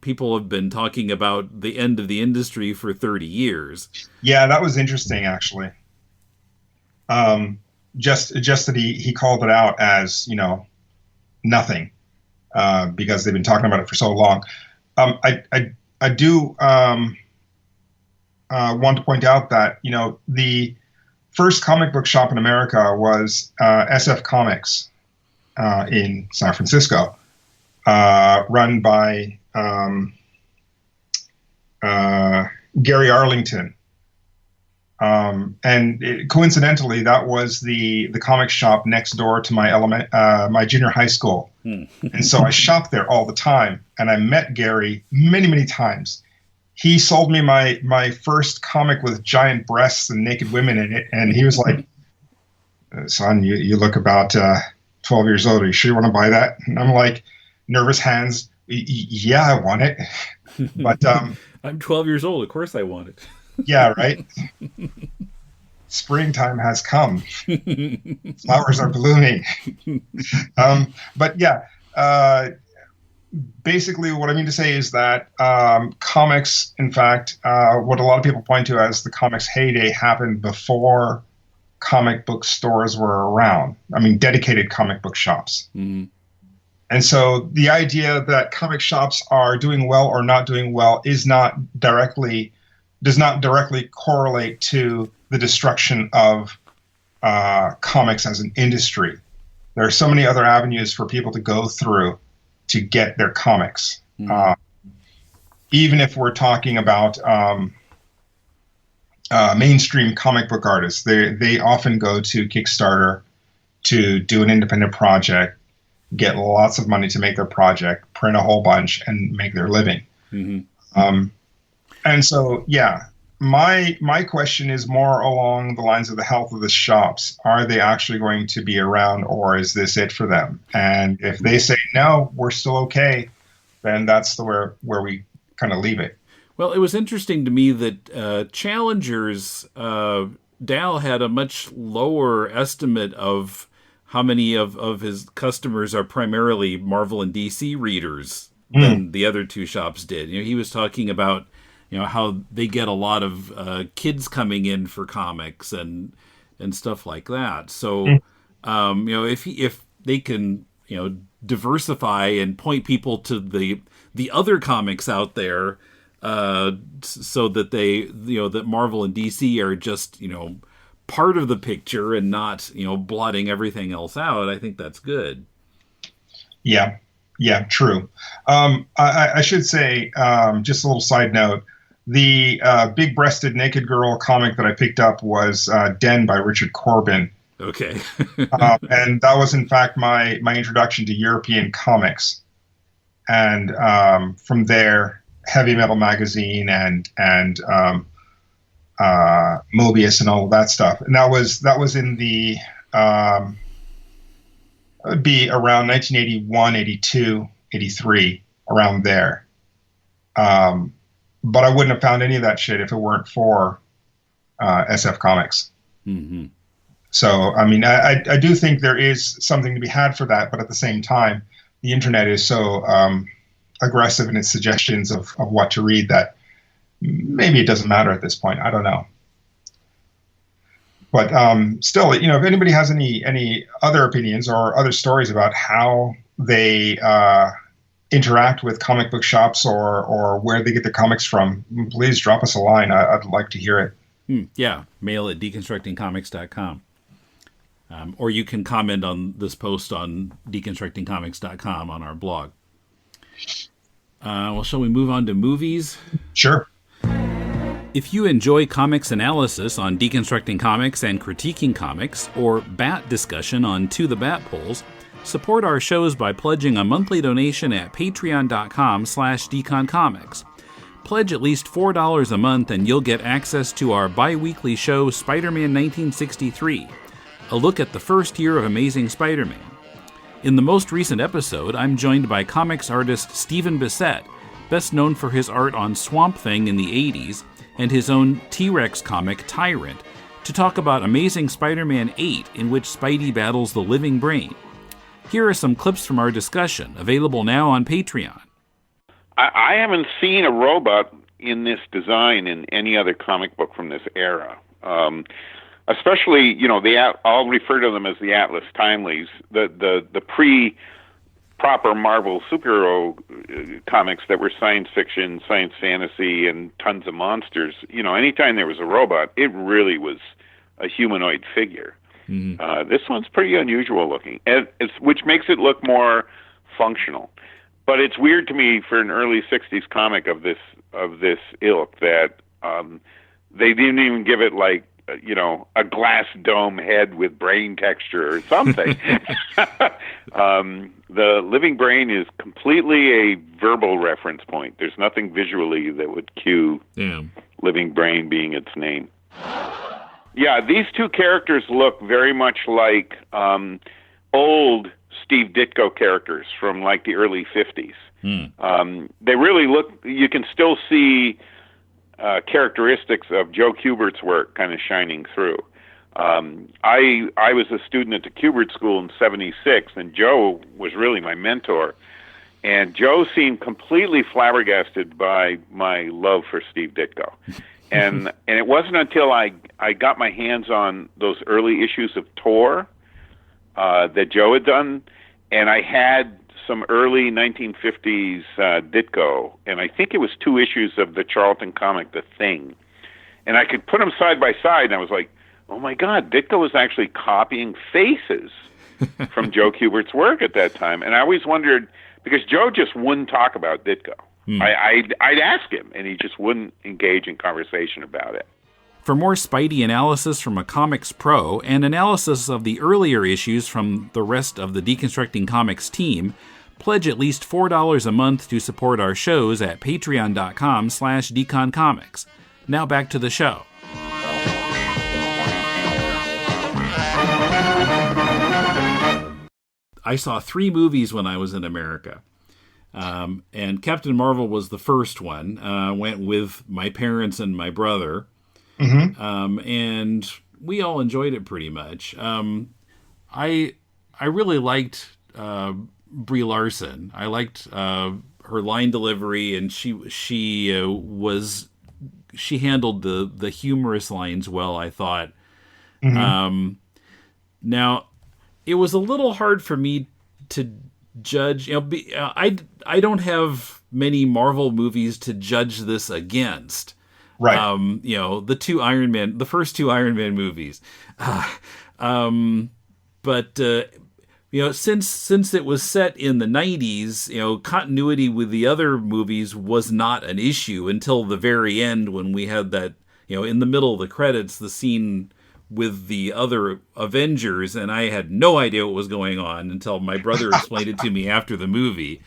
people have been talking about the end of the industry for 30 years. Yeah, that was interesting, actually. Just that he called it out as, nothing, because they've been talking about it for so long. I do want to point out that the first comic book shop in America was SF Comics in San Francisco, run by Gary Arlington. And coincidentally, that was the comic shop next door to my junior high school. And so I shopped there all the time, and I met Gary many, many times. He sold me my first comic with giant breasts and naked women in it, and he was like, "Son, you look about 12 years old. Are you sure you want to buy that?" And I'm like, nervous hands, "Yeah, I want it." But I'm 12 years old. Of course I want it. Yeah, right. Springtime has come. Flowers are blooming. But yeah, basically what I mean to say is that comics, in fact, what a lot of people point to as the comics heyday happened before comic book stores were around. I mean, dedicated comic book shops. Mm-hmm. And so the idea that comic shops are doing well or not doing well does not directly correlate to the destruction of comics as an industry. There are so many other avenues for people to go through to get their comics. Mm-hmm. Even if we're talking about mainstream comic book artists. They often go to Kickstarter to do an independent project, get lots of money to make their project, print a whole bunch, and make their living. And so, yeah, my question is more along the lines of the health of the shops. Are they actually going to be around, or is this it for them? And if they say no, we're still okay, then that's where we kind of leave it. Well, it was interesting to me that Challengers, Dal had a much lower estimate of how many of his customers are primarily Marvel and DC readers than the other two shops did. He was talking about how they get a lot of kids coming in for comics and stuff like that. So if they can diversify and point people to the other comics out there, so that they that Marvel and DC are just part of the picture and not blotting everything else out, I think that's good. Yeah, true. I should say, just a little side note, the big-breasted naked girl comic that I picked up was Den by Richard Corbin. Okay. And that was in fact my introduction to European comics, and from there, Heavy Metal Magazine and Mobius and all of that stuff. And that was in the it'd be around 1981, 82, 83, around there. But I wouldn't have found any of that shit if it weren't for SF Comics. Mm-hmm. So, I mean, I do think there is something to be had for that, but at the same time, the internet is so aggressive in its suggestions of what to read that maybe it doesn't matter at this point. I don't know. But still, if anybody has any other opinions or other stories about how they interact with comic book shops or where they get their comics from, please drop us a line. I'd like to hear it. Yeah, mail at deconstructingcomics.com. Or you can comment on this post on deconstructingcomics.com on our blog. Well, shall we move on to movies? Sure. If you enjoy comics analysis on Deconstructing Comics and Critiquing Comics, or Bat discussion on To the Bat Polls, support our shows by pledging a monthly donation at patreon.com/deconcomics. Pledge at least $4 a month and you'll get access to our bi-weekly show Spider-Man 1963, a look at the first year of Amazing Spider-Man. In the most recent episode, I'm joined by comics artist Stephen Bissette, best known for his art on Swamp Thing in the 80s, and his own T-Rex comic Tyrant, to talk about Amazing Spider-Man 8, in which Spidey battles the living brain. Here are some clips from our discussion, available now on Patreon. I haven't seen a robot in this design in any other comic book from this era. Especially, I'll refer to them as the Atlas Timelies, the pre-proper Marvel superhero comics that were science fiction, science fantasy, and tons of monsters. Anytime there was a robot, it really was a humanoid figure. Mm-hmm. This one's pretty unusual looking, which makes it look more functional. But it's weird to me for an early '60s comic of this ilk that they didn't even give it a glass dome head with brain texture or something. The living brain is completely a verbal reference point. There's nothing visually that would cue living brain being its name. Yeah, these two characters look very much like old Steve Ditko characters from the early 50s. They really look, you can still see characteristics of Joe Kubert's work kind of shining through. I was a student at the Kubert School in '76, and Joe was really my mentor. And Joe seemed completely flabbergasted by my love for Steve Ditko. And it wasn't until I got my hands on those early issues of Tor that Joe had done, and I had some early 1950s Ditko, and I think it was 2 issues of the Charlton comic, The Thing. And I could put them side by side, and I was like, oh my God, Ditko was actually copying faces from Joe Kubert's work at that time. And I always wondered, because Joe just wouldn't talk about Ditko. I'd ask him, and he just wouldn't engage in conversation about it. For more Spidey analysis from a comics pro and analysis of the earlier issues from the rest of the Deconstructing Comics team, pledge at least $4 a month to support our shows at patreon.com/deconcomics. Now back to the show. I saw 3 movies when I was in America. And Captain Marvel was the first one. Went with my parents and my brother. Mm-hmm. And we all enjoyed it pretty much. I really liked Brie Larson. I liked her line delivery, and she handled the humorous lines well, I thought. Mm-hmm. Now, it was a little hard for me to judge. I don't have many Marvel movies to judge this against. Right. The first 2 Iron Man movies. But since it was set in the 90s, continuity with the other movies was not an issue until the very end, when we had that, in the middle of the credits, the scene with the other Avengers, and I had no idea what was going on until my brother explained it to me after the movie.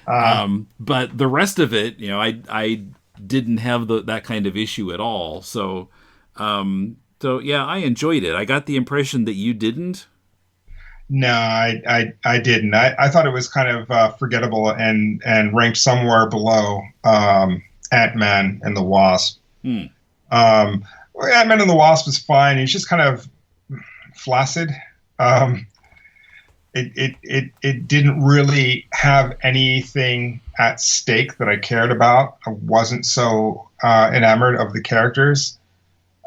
But the rest of it, I didn't have that kind of issue at all. So yeah, I enjoyed it. I got the impression that you didn't. No, I didn't. I thought it was kind of forgettable and ranked somewhere below Ant-Man and the Wasp. Ant-Man and the Wasp was fine. It's just kind of flaccid. It didn't really have anything at stake that I cared about. I wasn't so enamored of the characters.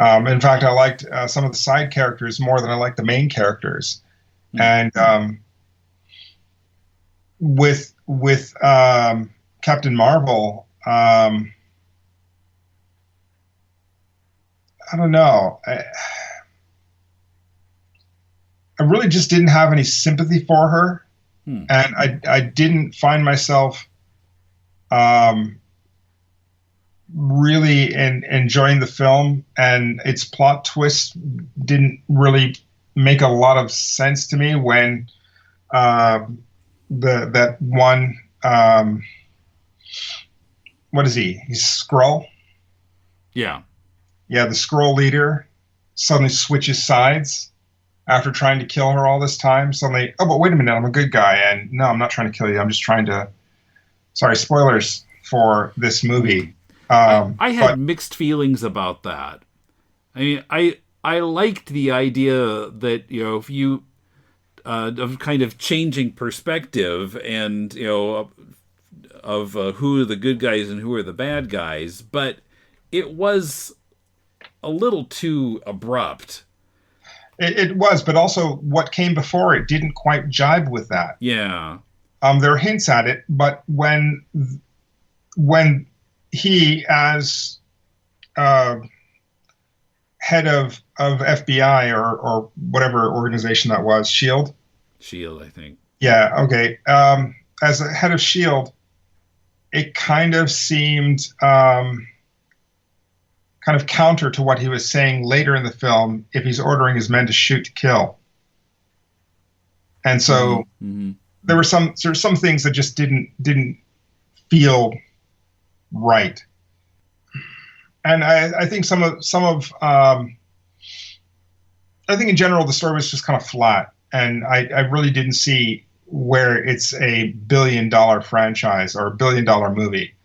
In fact, I liked some of the side characters more than I liked the main characters. And with Captain Marvel, I don't know. I really just didn't have any sympathy for her, and I didn't find myself really enjoying the film, and its plot twist didn't really make a lot of sense to me when that one what is he? He's Skrull. Yeah, the Skrull leader suddenly switches sides after trying to kill her all this time. Suddenly, oh, but wait a minute, I'm a good guy, and no, I'm not trying to kill you. I'm just trying to. Sorry, spoilers for this movie. I had mixed feelings about that. I mean, I liked the idea that, if you of kind of changing perspective and, of who are the good guys and who are the bad guys, but it was a little too abrupt. It was, but also what came before it didn't quite jibe with that. Yeah. There are hints at it, but when he, as head of FBI or whatever organization that was, S.H.I.E.L.D., S.H.I.E.L.D., I think. Yeah, okay. As a head of S.H.I.E.L.D., it kind of seemed kind of counter to what he was saying later in the film if he's ordering his men to shoot to kill. And so there were some things that just didn't feel right. And I think I think in general the story was just kind of flat, and I really didn't see where it's a $1 billion franchise or $1 billion movie.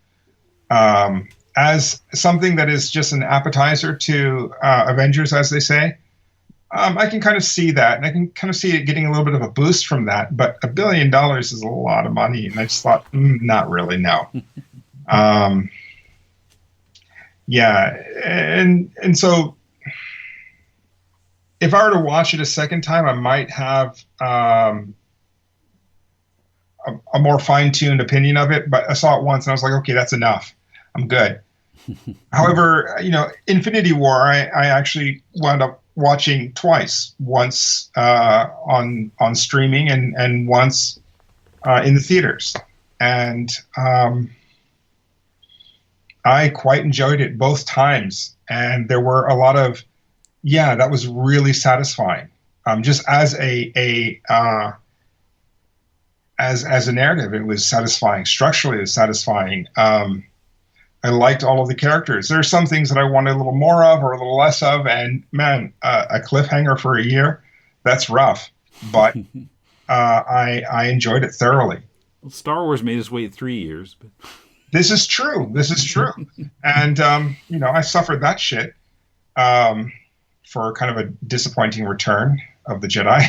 As something that is just an appetizer to Avengers, as they say, I can kind of see that, and I can kind of see it getting a little bit of a boost from that. But $1 billion is a lot of money, and I just thought, not really, no. Yeah, and so if I were to watch it a second time, I might have a more fine-tuned opinion of it. But I saw it once, and I was like, okay, that's enough. I'm good. However, Infinity War, I actually wound up watching twice. Once on streaming, and once in the theaters. And I quite enjoyed it both times, and there were a lot of, that was really satisfying. Just as as a narrative, it was satisfying. Structurally, it was satisfying. I liked all of the characters. There are some things that I wanted a little more of or a little less of, and man, a cliffhanger for a year, that's rough. But I enjoyed it thoroughly. Well, Star Wars made us wait 3 years. But... This is true. And, I suffered that shit for kind of a disappointing return of the Jedi.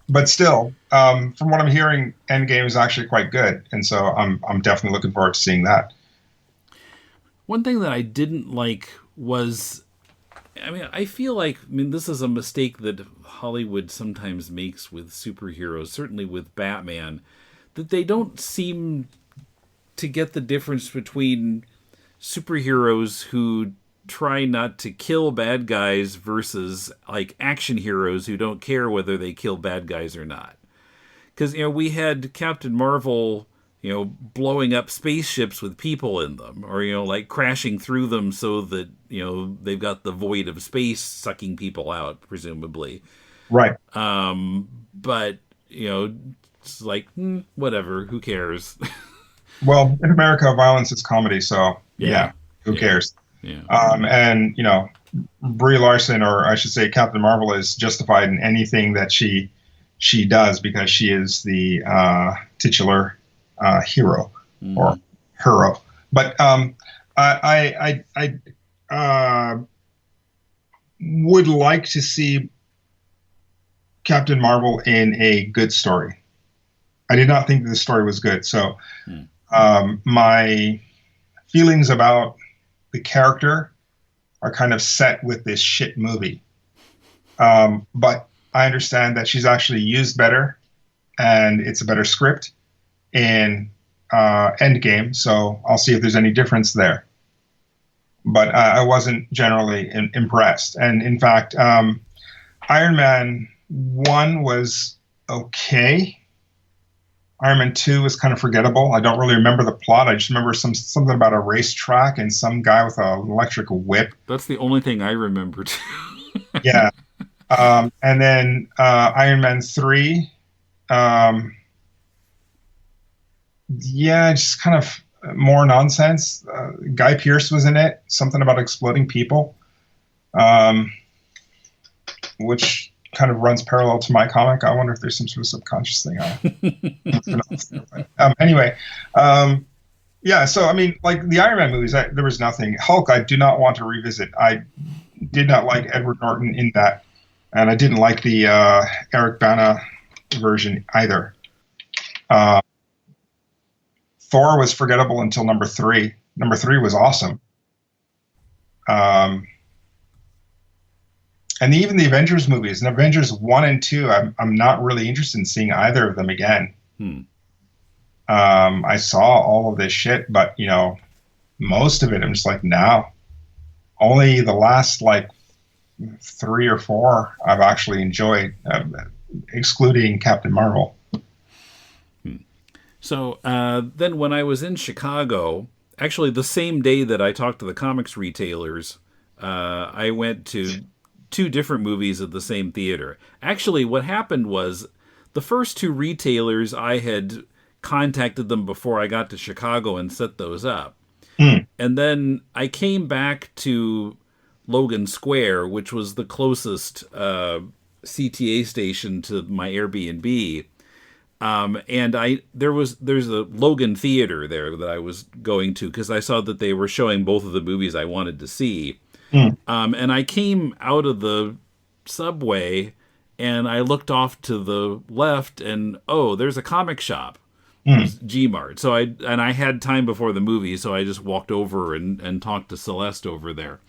But still, from what I'm hearing, Endgame is actually quite good. And so I'm definitely looking forward to seeing that. One thing that I didn't like was... I feel like this is a mistake that Hollywood sometimes makes with superheroes, certainly with Batman, that they don't seem to get the difference between superheroes who try not to kill bad guys versus like action heroes who don't care whether they kill bad guys or not. Because, we had Captain Marvel, blowing up spaceships with people in them, or, like crashing through them so that, they've got the void of space sucking people out, presumably. Right. But, it's like, whatever, who cares? Well, in America, violence is comedy, so who cares? Yeah. And, Brie Larson, or I should say Captain Marvel, is justified in anything that she does because she is the titular hero or hero. But I would like to see Captain Marvel in a good story. I did not think the story was good. So my feelings about the character are kind of set with this shit movie. But I understand that she's actually used better and it's a better script in Endgame. So I'll see if there's any difference there. But I wasn't generally impressed. And in fact, Iron Man 1 was okay. Iron Man 2 was kind of forgettable. I don't really remember the plot. I just remember something about a racetrack and some guy with an electric whip. That's the only thing I remember too. Yeah. And then Iron Man 3. Just kind of more nonsense. Guy Pearce was in it. Something about exploding people. Which kind of runs parallel to my comic. I wonder if there's some sort of subconscious thing. Anyway, so like the Iron Man movies, there was nothing. Hulk, I do not want to revisit. I did not like Edward Norton in that, and I didn't like the Eric Bana version either. Thor was forgettable until number 3. Number 3 was awesome. And even the Avengers movies, and Avengers 1 and 2, I'm not really interested in seeing either of them again. I saw all of this shit, but, most of it, I'm just like, no. Only the last, 3 or 4 I've actually enjoyed, excluding Captain Marvel. So then when I was in Chicago, actually the same day that I talked to the comics retailers, I went to 2 different movies at the same theater. Actually, what happened was the first 2 retailers, I had contacted them before I got to Chicago and set those up. And then I came back to Logan Square, which was the closest CTA station to my Airbnb. And there's a Logan Theater there that I was going to because I saw that they were showing both of the movies I wanted to see. And I came out of the subway and I looked off to the left and, there's a comic shop. G-Mart. So I had time before the movie, so I just walked over and talked to Celeste over there.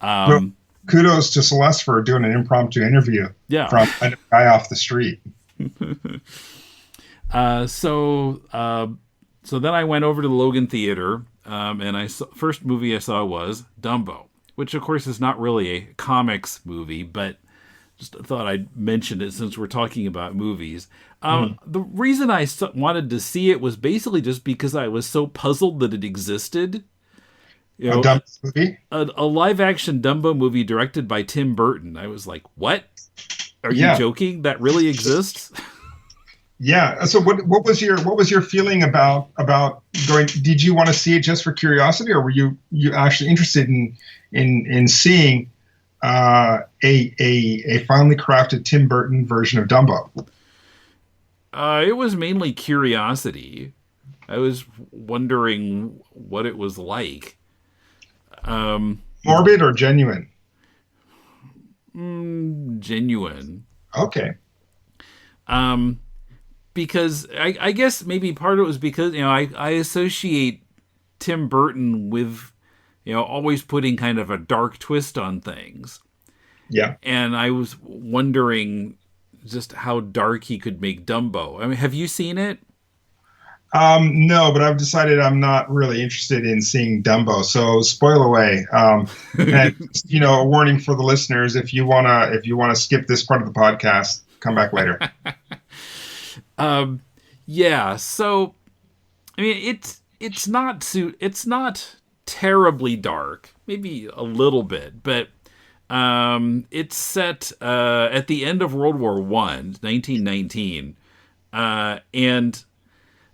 Well, kudos to Celeste for doing an impromptu interview from a guy off the street. So then I went over to the Logan Theater, and first movie I saw was Dumbo, which of course is not really a comics movie, but just thought I'd mention it since we're talking about movies. The reason I wanted to see it was basically just because I was so puzzled that it existed. You know, a Dumbo movie? A live-action Dumbo movie directed by Tim Burton. I was like, what? Are you joking? That really exists? Yeah. So what was your feeling about going? Did you want to see it just for curiosity, or were you actually interested in seeing a finely crafted Tim Burton version of Dumbo? It was mainly curiosity. I was wondering what it was like. Morbid or genuine? Genuine. Okay. Because I guess maybe part of it was because, I associate Tim Burton with, always putting kind of a dark twist on things. Yeah. And I was wondering just how dark he could make Dumbo. I mean, have you seen it? No, but I've decided I'm not really interested in seeing Dumbo. So spoil away. And a warning for the listeners: if you wanna skip this part of the podcast, come back later. Yeah. So, I mean, it's not terribly dark. Maybe a little bit, but it's set at the end of World War I, 1919, and.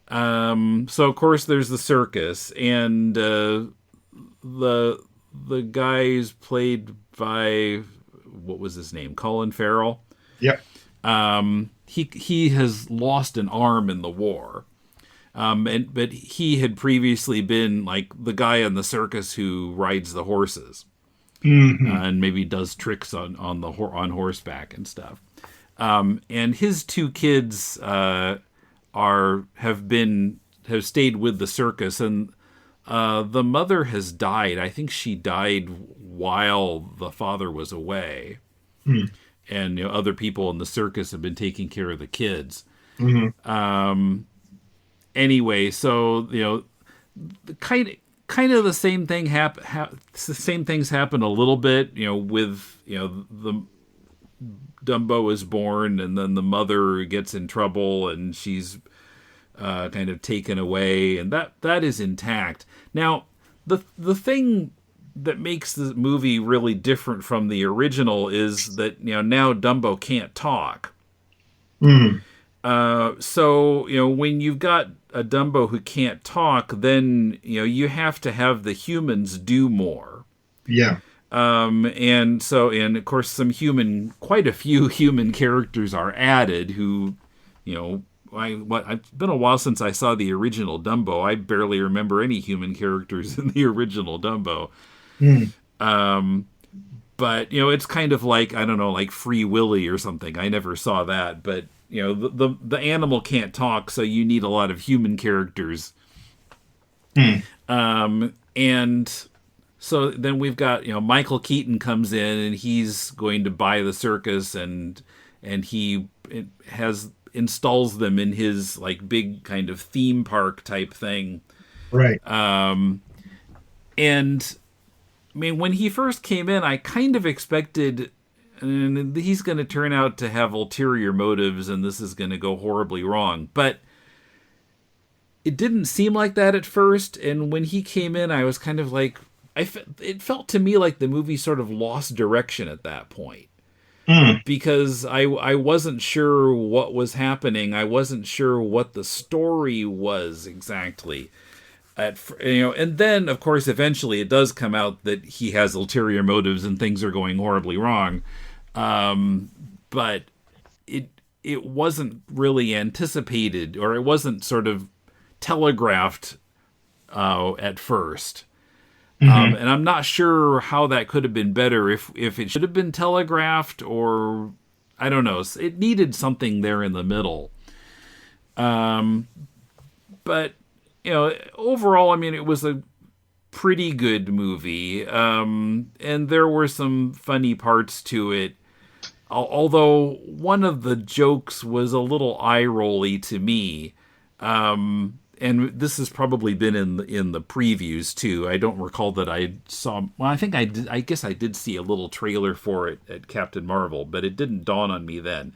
So of course there's the circus, and the guy's played by, what was his name? Colin Farrell. Yep. He has lost an arm in the war. But he had previously been like the guy in the circus who rides the horses, and maybe does tricks on horseback and stuff. And his two kids, have stayed with the circus, and the mother has died. I think she died while the father was away, and other people in the circus have been taking care of the kids. Anyway, so kind of the same thing same things happen a little bit. With the Dumbo is born, and then the mother gets in trouble, and she's kind of taken away, and that is intact. Now, the thing that makes the movie really different from the original is that now Dumbo can't talk. So when you've got a Dumbo who can't talk, then you have to have the humans do more. Yeah. And of course quite a few human characters are added who, it's been a while since I saw the original Dumbo. I barely remember any human characters in the original Dumbo. But it's kind of like, I don't know, like Free Willy or something. I never saw that, but the animal can't talk, so you need a lot of human characters. And so then we've got, Michael Keaton comes in, and he's going to buy the circus, and he installs them in his like big kind of theme park type thing. Right. And I mean, when he first came in, I kind of expected, and he's going to turn out to have ulterior motives, and this is going to go horribly wrong. But it didn't seem like that at first. And when he came in, I was kind of like, it felt to me like the movie sort of lost direction at that point. Because I wasn't sure what was happening. I wasn't sure what the story was exactly. And then, of course, eventually it does come out that he has ulterior motives and things are going horribly wrong. But it wasn't really anticipated, or it wasn't sort of telegraphed at first. And I'm not sure how that could have been better, if it should have been telegraphed, or I don't know. It needed something there in the middle. But overall, I mean, it was a pretty good movie. And there were some funny parts to it. Although one of the jokes was a little eye-rolly to me. and this has probably been in the previews too. I don't recall that I saw. Well, I think I did. I guess I did see a little trailer for it at Captain Marvel, but it didn't dawn on me then.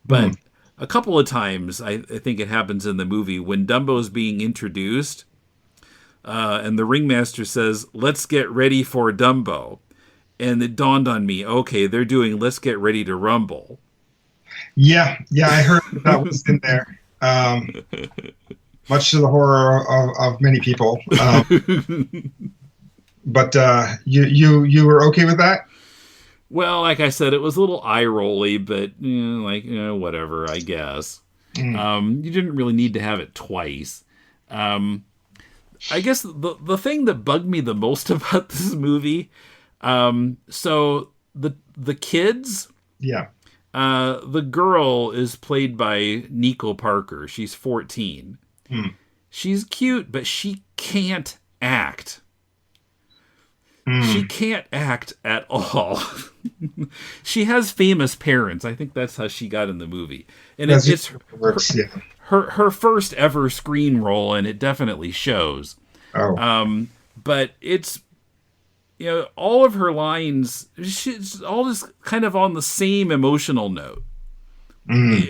But a couple of times, I think it happens in the movie when Dumbo's being introduced, and the ringmaster says, "Let's get ready for Dumbo," and it dawned on me, okay, they're doing "Let's get ready to rumble." Yeah, I heard that was in there. Much to the horror of many people. But you were okay with that? Well, like I said, it was a little eye-rolly, but whatever, I guess. You didn't really need to have it twice. I guess the thing that bugged me the most about this movie, so the kids... Yeah. The girl is played by Nico Parker. She's 14. She's cute, but she can't act. She can't act at all. She has famous parents. I think that's how she got in the movie. And it's her first ever screen role, and it definitely shows. Oh. But it's... all of her lines, she's all just kind of on the same emotional note.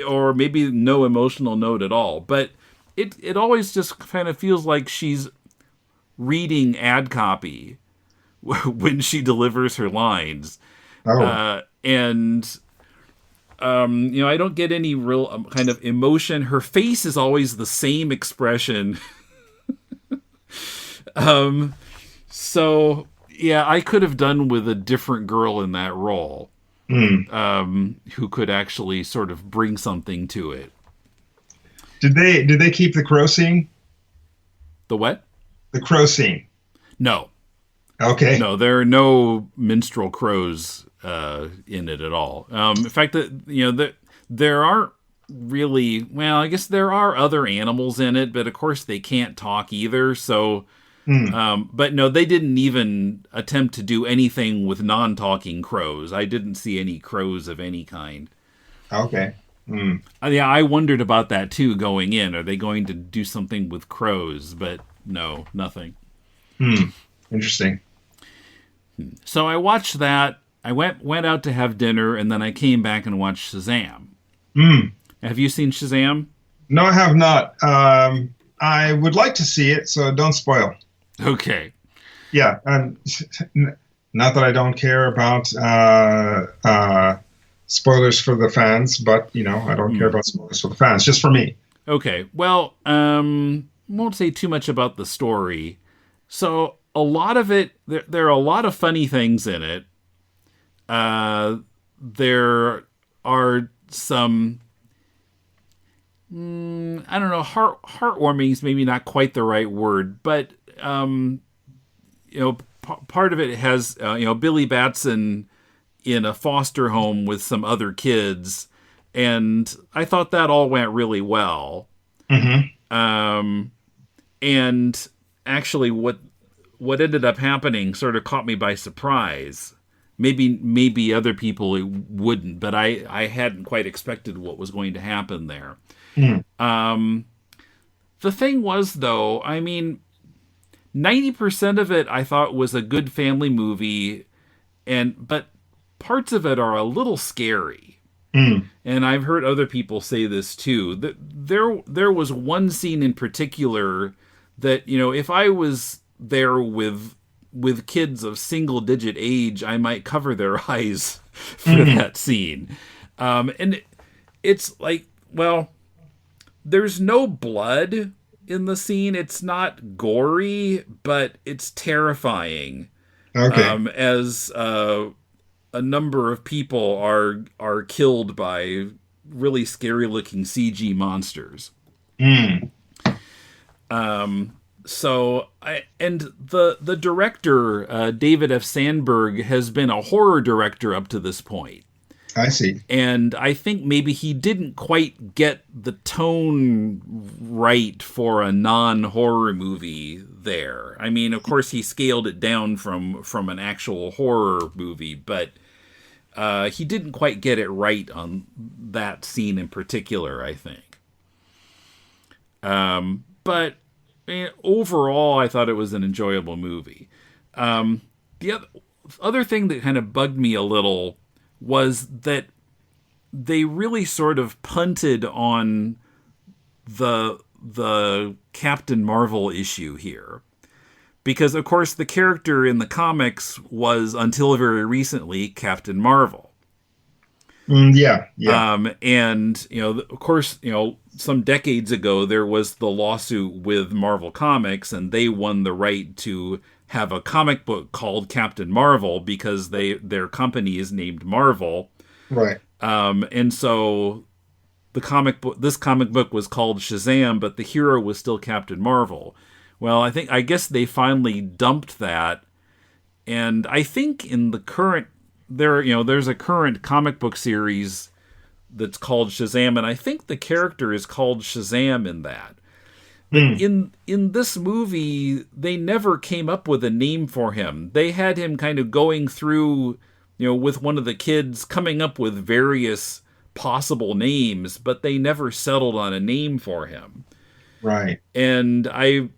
Or maybe no emotional note at all. But it always just kind of feels like she's reading ad copy when she delivers her lines. I don't get any real kind of emotion. Her face is always the same expression. So... yeah, I could have done with a different girl in that role, who could actually sort of bring something to it. Did they keep the crow scene? The what? The crow scene. No. Okay. No, there are no minstrel crows in it at all. In fact, there aren't really. Well, I guess there are other animals in it, but of course they can't talk either. So. But no, they didn't even attempt to do anything with non-talking crows. I didn't see any crows of any kind. Okay. Yeah, I wondered about that too going in. Are they going to do something with crows? But no, nothing. Interesting. So I watched that. I went out to have dinner, and then I came back and watched Shazam. Have you seen Shazam? No, I have not. I would like to see it, so don't spoil. Okay. Yeah, and not that I don't care about spoilers for the fans, but I don't care about spoilers for the fans, just for me. Okay. Well, won't say too much about the story. So a lot of it, there are a lot of funny things in it. There are some, I don't know, heartwarming is maybe not quite the right word, but part of it has Billy Batson in a foster home with some other kids, and I thought that all went really well. And actually, what ended up happening sort of caught me by surprise. Maybe other people it wouldn't, but I hadn't quite expected what was going to happen there. The thing was, though, 90% of it I thought was a good family movie, but parts of it are a little scary. And I've heard other people say this too. There was one scene in particular that, if I was there with kids of single-digit age, I might cover their eyes for that scene. And it's like, well, there's no blood in the scene. It's not gory, but it's terrifying. Okay. As a number of people are killed by really scary-looking CG monsters. So the director, David F. Sandberg, has been a horror director up to this point. I see. And I think maybe he didn't quite get the tone right for a non-horror movie there. Of course, he scaled it down from an actual horror movie, but he didn't quite get it right on that scene in particular, I think. But overall, I thought it was an enjoyable movie. The other thing that kind of bugged me a little was that they really sort of punted on the Captain Marvel issue here. Because, of course, the character in the comics was, until very recently, Captain Marvel. Yeah. And, of course, some decades ago, there was the lawsuit with Marvel Comics, and they won the right to have a comic book called Captain Marvel because their company is named Marvel. Right. And so this comic book was called Shazam, but the hero was still Captain Marvel. Well, I guess they finally dumped that, and I think in the current there's a current comic book series that's called Shazam, and I think the character is called Shazam in that. But in this movie, they never came up with a name for him. They had him kind of going through, with one of the kids, coming up with various possible names, but they never settled on a name for him. Right. And I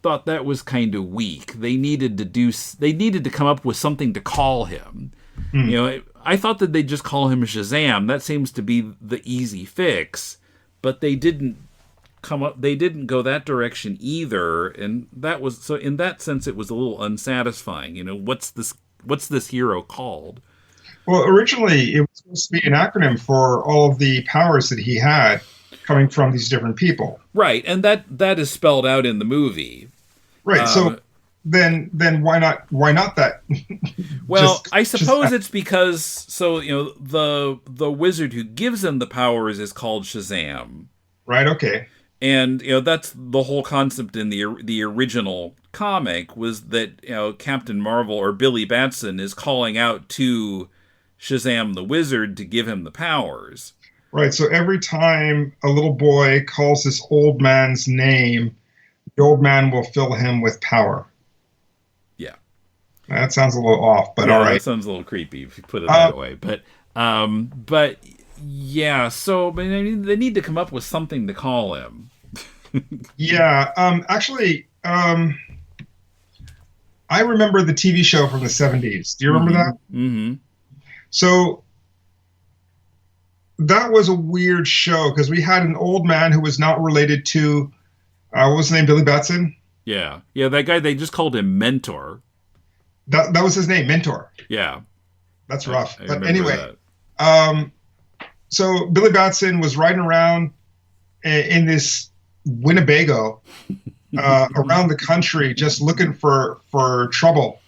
thought that was kind of weak. They needed to come up with something to call him. I thought that they'd just call him Shazam. That seems to be the easy fix, but they didn't go that direction either, and that was, so in that sense it was a little unsatisfying. What's this hero called? Well, originally it was supposed to be an acronym for all of the powers that he had coming from these different people. Right, and that is spelled out in the movie. Right. So then why not that? Well, I suppose it's because the wizard who gives him the powers is called Shazam. Right. Okay. And that's the whole concept in the original comic, was that Captain Marvel or Billy Batson is calling out to Shazam the wizard to give him the powers. Right. So every time a little boy calls this old man's name, the old man will fill him with power. Yeah. That sounds a little off, but yeah, all right. That sounds a little creepy if you put it that way. But yeah, so they need to come up with something to call him. Yeah. Actually, I remember the TV show from the 70s. Do you remember that? Mm-hmm. So that was a weird show because we had an old man who was not related to, what was his name, Billy Batson? Yeah, that guy, they just called him Mentor. That was his name, Mentor. Yeah. That's rough. I but anyway, that. So Billy Batson was riding around in this Winnebago around the country just looking for trouble.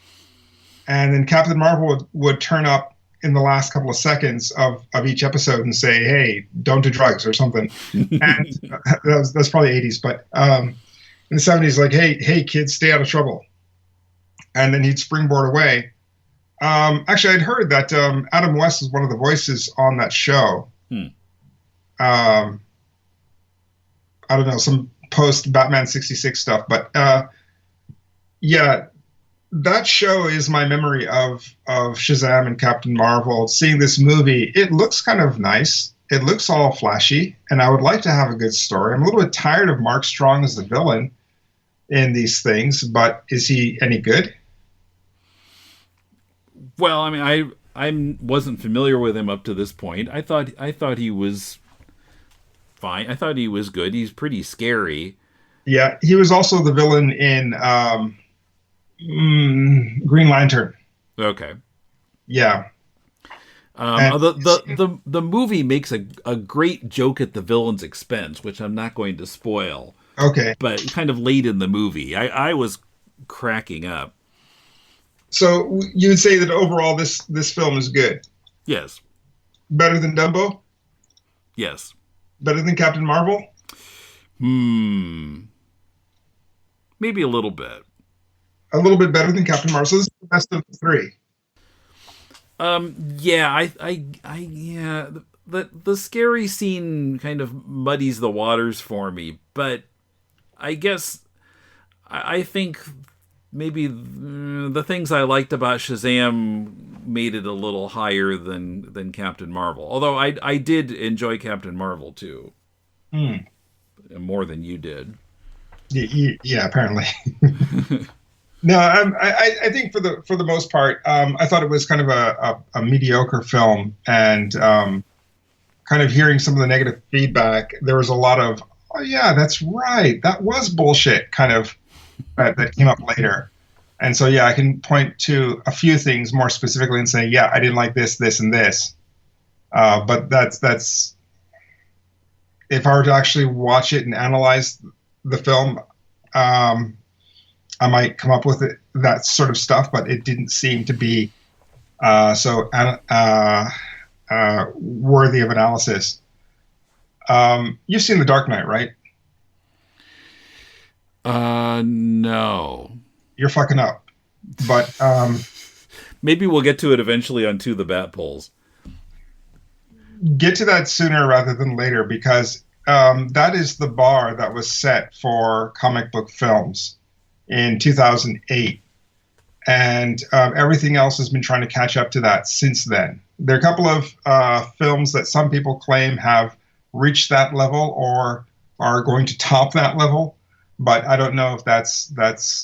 And then Captain Marvel would turn up in the last couple of seconds of each episode and say, hey, don't do drugs or something. And that's probably 80s, but in the 70s, like, hey, kids, stay out of trouble. And then he'd springboard away. Actually, I'd heard that Adam West is one of the voices on that show. I don't know, some post-Batman 66 stuff. But, yeah, that show is my memory of Shazam and Captain Marvel. Seeing this movie, it looks kind of nice. It looks all flashy, and I would like to have a good story. I'm a little bit tired of Mark Strong as the villain in these things, but is he any good? Well, I mean, I wasn't familiar with him up to this point. I thought he was fine. I thought he was good. He's pretty scary. Yeah, he was also the villain in Green Lantern. Okay. Yeah. The movie makes a great joke at the villain's expense, which I'm not going to spoil. Okay. But kind of late in the movie, I was cracking up. So you would say that overall this film is good? Yes. Better than Dumbo? Yes. Better than Captain Marvel? Maybe a little bit. A little bit better than Captain Marvel. So this is the best of the three. Yeah, yeah. The scary scene kind of muddies the waters for me, but I guess I think maybe the things I liked about Shazam made it a little higher than Captain Marvel. Although I did enjoy Captain Marvel too, more than you did. Yeah, apparently. No, I think for the most part, I thought it was kind of a mediocre film, and kind of hearing some of the negative feedback, there was a lot of, oh yeah, that's right, that was bullshit, kind of that came up later. And so yeah, I can point to a few things more specifically and say, yeah, I didn't like this, this, and this. But that's if I were to actually watch it and analyze the film, I might come up with that sort of stuff, but it didn't seem to be so worthy of analysis. You've seen The Dark Knight, right? No. You're fucking up. But maybe we'll get to it eventually on To the Bat Poles. Get to that sooner rather than later, because that is the bar that was set for comic book films in 2008. And everything else has been trying to catch up to that since then. There are a couple of films that some people claim have reached that level or are going to top that level, but I don't know if that's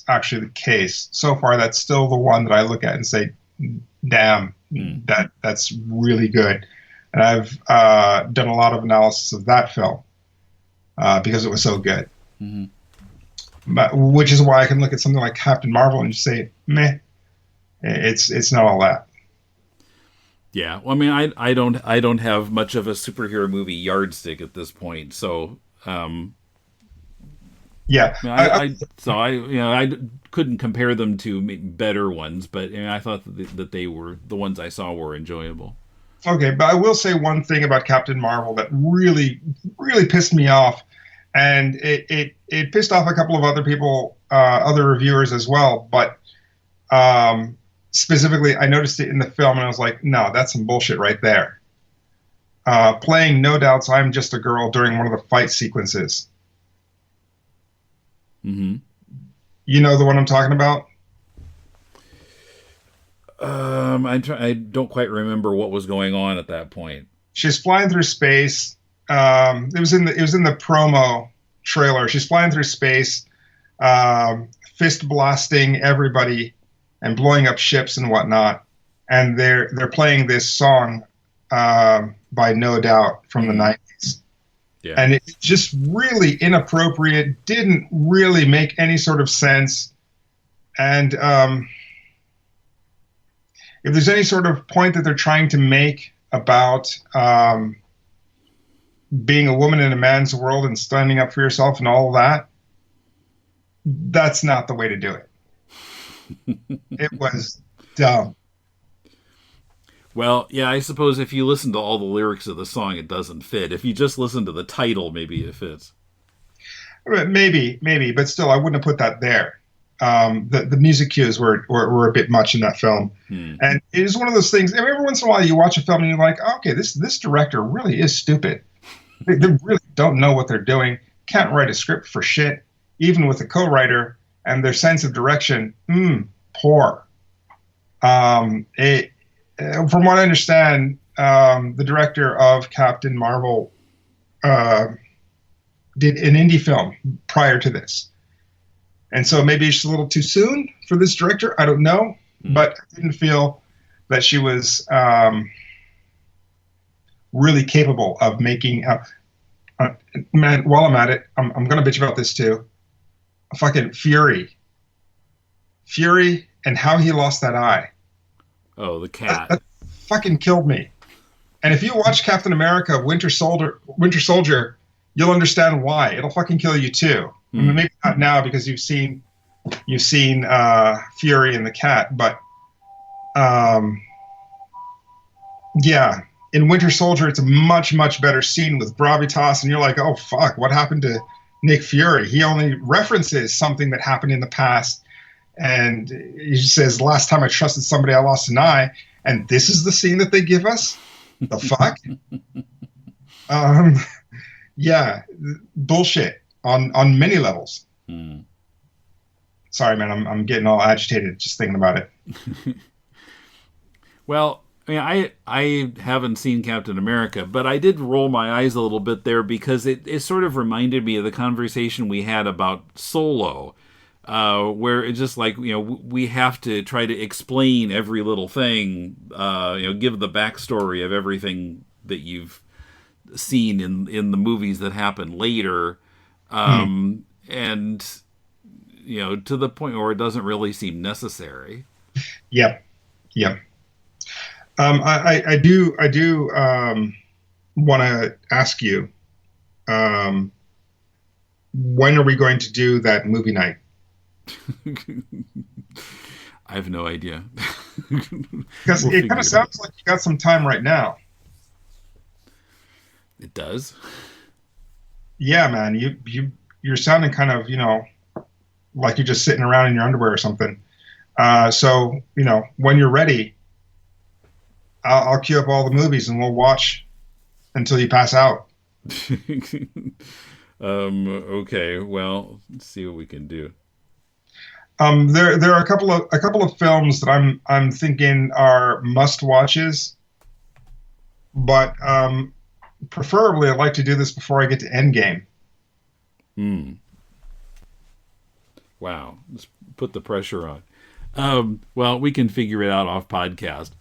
actually the case. So far, that's still the one that I look at and say, damn, that's really good. And I've done a lot of analysis of that film because it was so good. Mm-hmm. But, which is why I can look at something like Captain Marvel and just say, meh, it's not all that. Yeah, well, I mean, I don't have much of a superhero movie yardstick at this point, so yeah, I couldn't compare them to better ones, but I thought that they were the ones I saw were enjoyable. Okay, but I will say one thing about Captain Marvel that really, really pissed me off, and it pissed off a couple of other people, other reviewers as well, but specifically, I noticed it in the film, and I was like, no, that's some bullshit right there. Playing No Doubt's I'm Just a Girl during one of the fight sequences. Mm-hmm. You know the one I'm talking about? I don't quite remember what was going on at that point. She's flying through space. It was in the promo trailer. She's flying through space, fist blasting everybody and blowing up ships and whatnot. And they're playing this song by No Doubt from the 90s. Yeah. And it's just really inappropriate, didn't really make any sort of sense. And if there's any sort of point that they're trying to make about being a woman in a man's world and standing up for yourself and all of that, that's not the way to do it. It was dumb. Well, yeah, I suppose if you listen to all the lyrics of the song, it doesn't fit. If you just listen to the title, maybe it fits. Maybe, but still, I wouldn't have put that there. The music cues were a bit much in that film. And it is one of those things, every once in a while you watch a film and you're like, okay, this director really is stupid. They really don't know what they're doing, can't write a script for shit, even with a co-writer, and their sense of direction, poor. From what I understand, the director of Captain Marvel did an indie film prior to this. And so maybe it's a little too soon for this director. I don't know. But I didn't feel that she was really capable of making... man, while I'm at it, I'm going to bitch about this too. Fucking Fury. Fury and how he lost that eye. Oh, the cat. That fucking killed me. And if you watch Captain America, Winter Soldier, you'll understand why. It'll fucking kill you too. I mean, maybe not now because you've seen Fury and the cat, but yeah, in Winter Soldier, it's a much, much better scene with gravitas, and you're like, oh fuck, what happened to Nick Fury? He only references something that happened in the past, and he says, last time I trusted somebody, I lost an eye, and this is the scene that they give us? The fuck? Yeah, bullshit. On many levels. Sorry, man, I'm getting all agitated just thinking about it. Well, I mean, I haven't seen Captain America, but I did roll my eyes a little bit there because it sort of reminded me of the conversation we had about Solo, where it's just like, we have to try to explain every little thing, give the backstory of everything that you've seen in the movies that happen later, and to the point where it doesn't really seem necessary. Yep. I do want to ask you, when are we going to do that movie night? I have no idea. Because it kind of sounds like you got some time right now. It does. Yeah, man. You're sounding kind of, like you're just sitting around in your underwear or something. So, when you're ready, I'll queue up all the movies and we'll watch until you pass out. Okay. Well, let's see what we can do. There are a couple of films that I'm thinking are must watches, but preferably I'd like to do this before I get to Endgame. Wow, let's put the pressure on. Well, we can figure it out off podcast.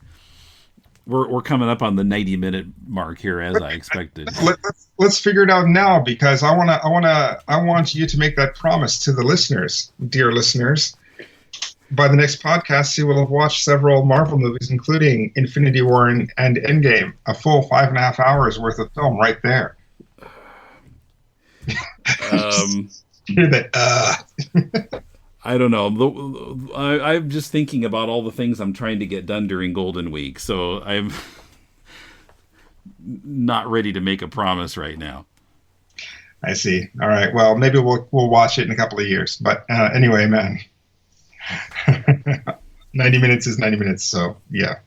We're coming up on the 90-minute mark here, as I expected. Let's figure it out now, because I want you to make that promise to the listeners, dear listeners. By the next podcast, you will have watched several Marvel movies, including Infinity War and Endgame, a full 5.5 hours worth of film right there. Hear that? I don't know. I'm just thinking about all the things I'm trying to get done during Golden Week, so I'm not ready to make a promise right now. I see. All right. Well, maybe we'll watch it in a couple of years. But anyway, man, 90 minutes is 90 minutes. So yeah.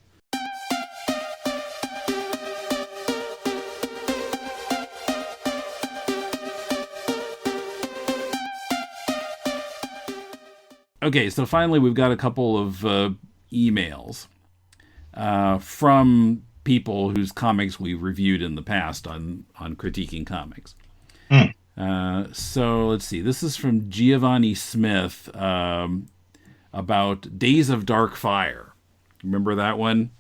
Okay, so finally we've got a couple of emails from people whose comics we've reviewed in the past on Critiquing Comics. So let's see. This is from Giovanni Smith about Days of Dark Fire. Remember that one?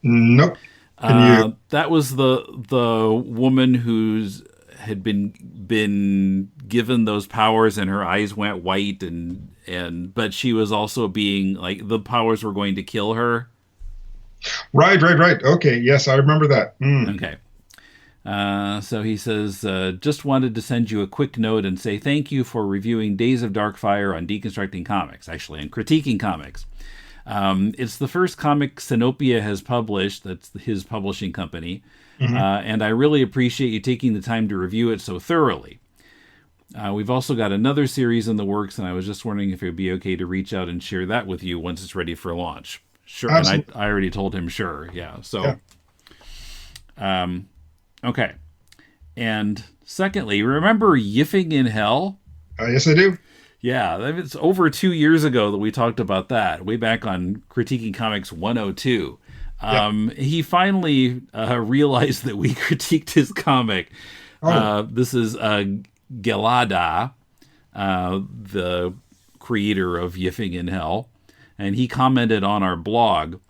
Nope. That was the woman who's had been given those powers and her eyes went white but she was also being like, the powers were going to kill her. Right. Okay. Yes, I remember that. Okay. So he says, just wanted to send you a quick note and say thank you for reviewing Days of Dark Fire on Deconstructing Comics, actually, and Critiquing Comics. It's the first comic Sinopia has published, that's his publishing company, and I really appreciate you taking the time to review it so thoroughly. We've also got another series in the works, and I was just wondering if it would be okay to reach out and share that with you once it's ready for launch. Sure. Absolutely. And I already told him sure. Yeah. So, yeah. Okay. And secondly, remember Yiffing in Hell? Yes, I do. Yeah. It's over 2 years ago that we talked about that, way back on Critiquing Comics 102. He finally realized that we critiqued his comic. This is Gelada, the creator of Yiffing in Hell, and he commented on our blog,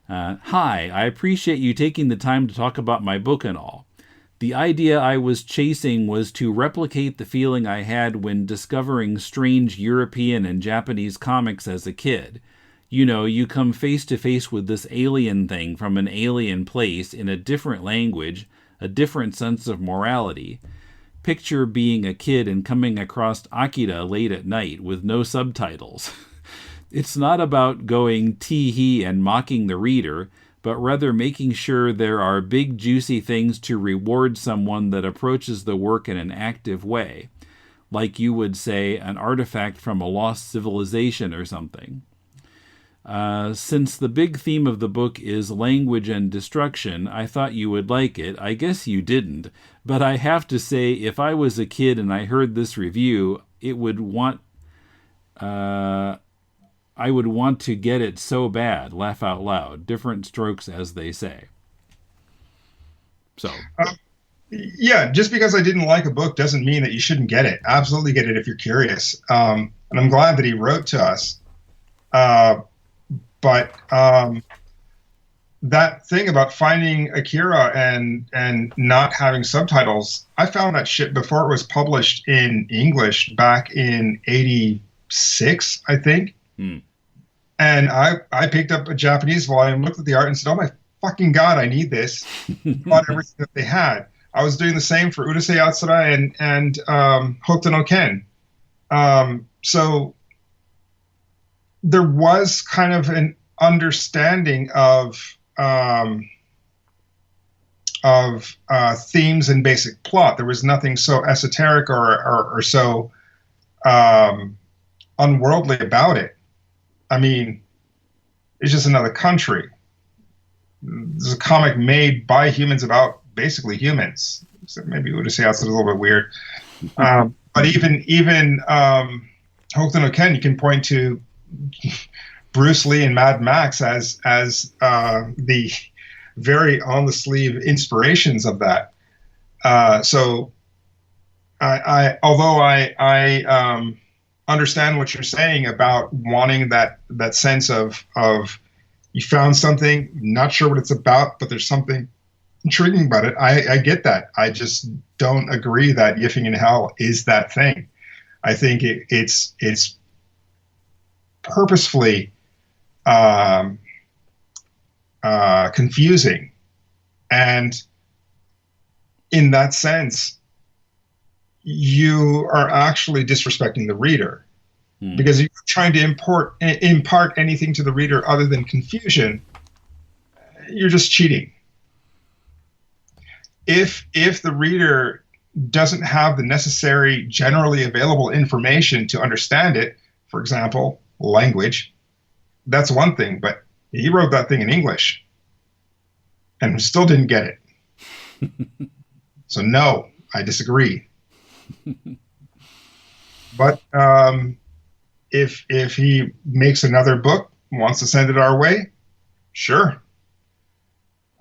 "Hi, I appreciate you taking the time to talk about my book and all. The idea I was chasing was to replicate the feeling I had when discovering strange European and Japanese comics as a kid. You know, you come face to face with this alien thing from an alien place in a different language, a different sense of morality. Picture being a kid and coming across Akira late at night with no subtitles. It's not about going tee-hee and mocking the reader, but rather making sure there are big juicy things to reward someone that approaches the work in an active way, like you would say an artifact from a lost civilization or something. Since the big theme of the book is language and destruction, I thought you would like it. I guess you didn't, but I have to say, if I was a kid and I heard this review, I I would want to get it so bad. Laugh out loud. Different strokes, as they say. So. Yeah, just because I didn't like a book doesn't mean that you shouldn't get it. Absolutely get it if you're curious. And I'm glad that he wrote to us. But that thing about finding Akira and not having subtitles, I found that shit before it was published in English back in '86, I think. And I picked up a Japanese volume, looked at the art, and said, "Oh my fucking god, I need this!" Bought everything that they had. I was doing the same for Urusei Yatsura and Hokuto no Ken. So there was kind of an understanding of themes and basic plot. There was nothing so esoteric or so unworldly about it. I mean, it's just another country. There's a comic made by humans about basically humans. So maybe Urusei Yatsura is a little bit weird. But even Hokuto no Ken, you can point to Bruce Lee and Mad Max as the very on the sleeve inspirations of that. So although I understand what you're saying about wanting that sense of you found something, not sure what it's about, but there's something intriguing about it. I get that. I just don't agree that Yiffing in Hell is that thing. I think it's purposefully confusing, and in that sense, you are actually disrespecting the reader, because you're trying to impart anything to the reader other than confusion. You're just cheating. If the reader doesn't have the necessary generally available information to understand it, for example, language, that's one thing, but he wrote that thing in English and still didn't get it. So no, I disagree. But if he makes another book, wants to send it our way, sure.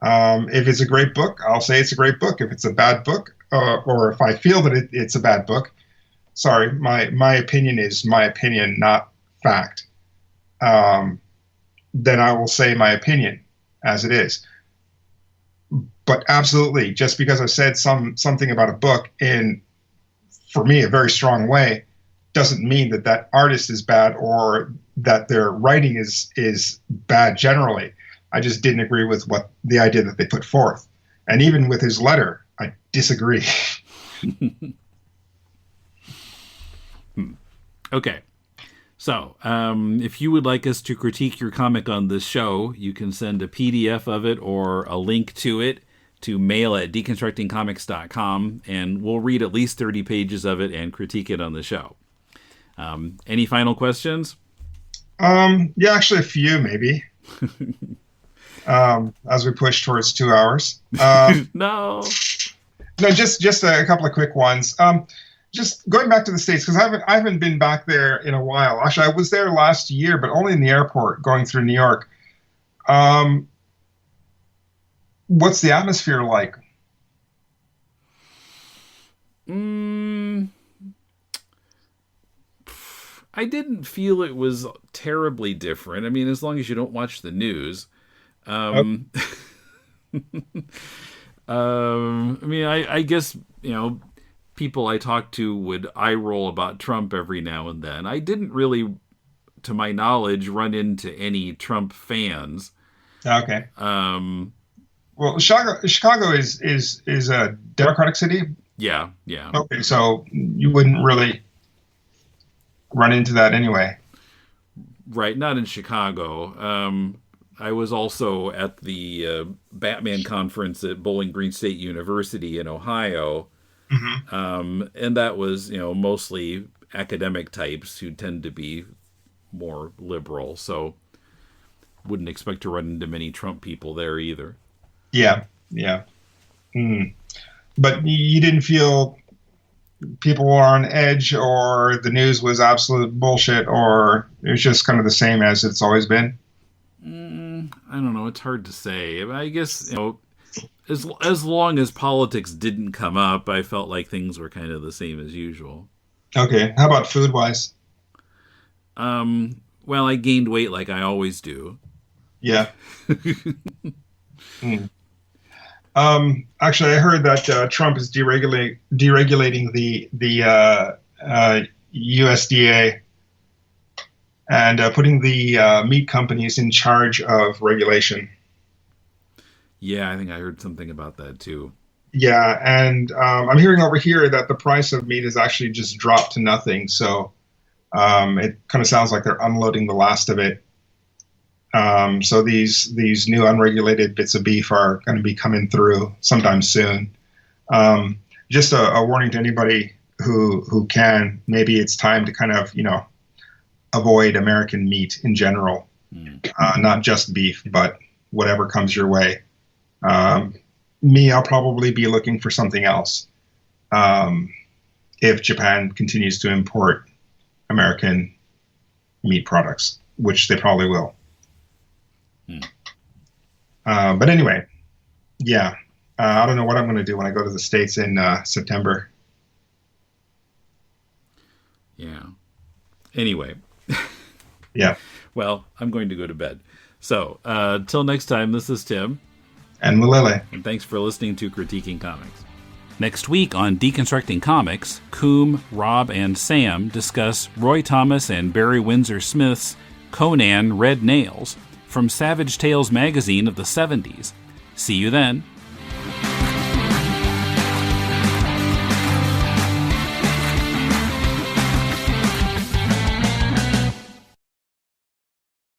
If it's a great book, I'll say it's a great book. If it's a bad book, or if I feel that it's a bad book, sorry, my opinion is my opinion, not fact. Then I will say my opinion as it is. But absolutely, just because I've said something about a book in, for me, a very strong way, doesn't mean that artist is bad or that their writing is bad generally. I just didn't agree with the idea that they put forth. And even with his letter, I disagree. Okay. So, if you would like us to critique your comic on this show, you can send a PDF of it or a link to it to mail@deconstructingcomics.com, and we'll read at least 30 pages of it and critique it on the show. Any final questions? Yeah, actually a few, maybe. As we push towards 2 hours. No, just a couple of quick ones. Just going back to the States, because I haven't been back there in a while. Actually, I was there last year, but only in the airport going through New York. What's the atmosphere like? I didn't feel it was terribly different. I mean, as long as you don't watch the news. I mean, I guess, people I talked to would eye roll about Trump every now and then. I didn't really, to my knowledge, run into any Trump fans. Okay. Well, Chicago is a Democratic city. Yeah. Okay, so you wouldn't really run into that anyway. Right, not in Chicago. I was also at the Batman conference at Bowling Green State University in Ohio. Mm-hmm. And that was, mostly academic types who tend to be more liberal. So wouldn't expect to run into many Trump people there either. Yeah. But you didn't feel people were on edge, or the news was absolute bullshit, or it was just kind of the same as it's always been? I don't know. It's hard to say. I guess, as long as politics didn't come up, I felt like things were kind of the same as usual. Okay. How about food-wise? Well, I gained weight like I always do. Yeah. Actually, I heard that Trump is deregulating the USDA and putting the meat companies in charge of regulation. Yeah, I think I heard something about that too. Yeah, and I'm hearing over here that the price of meat has actually just dropped to nothing. So it kind of sounds like they're unloading the last of it. So these new unregulated bits of beef are going to be coming through sometime soon. Just a warning to anybody who can. Maybe it's time to kind of avoid American meat in general, not just beef, but whatever comes your way. Me, I'll probably be looking for something else if Japan continues to import American meat products, which they probably will. But anyway, yeah, I don't know what I'm going to do when I go to the States in September. Yeah. Anyway. Yeah. Well, I'm going to go to bed. So, till next time, this is Tim. And Mulele. And thanks for listening to Critiquing Comics. Next week on Deconstructing Comics, Coom, Rob, and Sam discuss Roy Thomas and Barry Windsor Smith's Conan Red Nails from Savage Tales magazine of the 70s. See you then.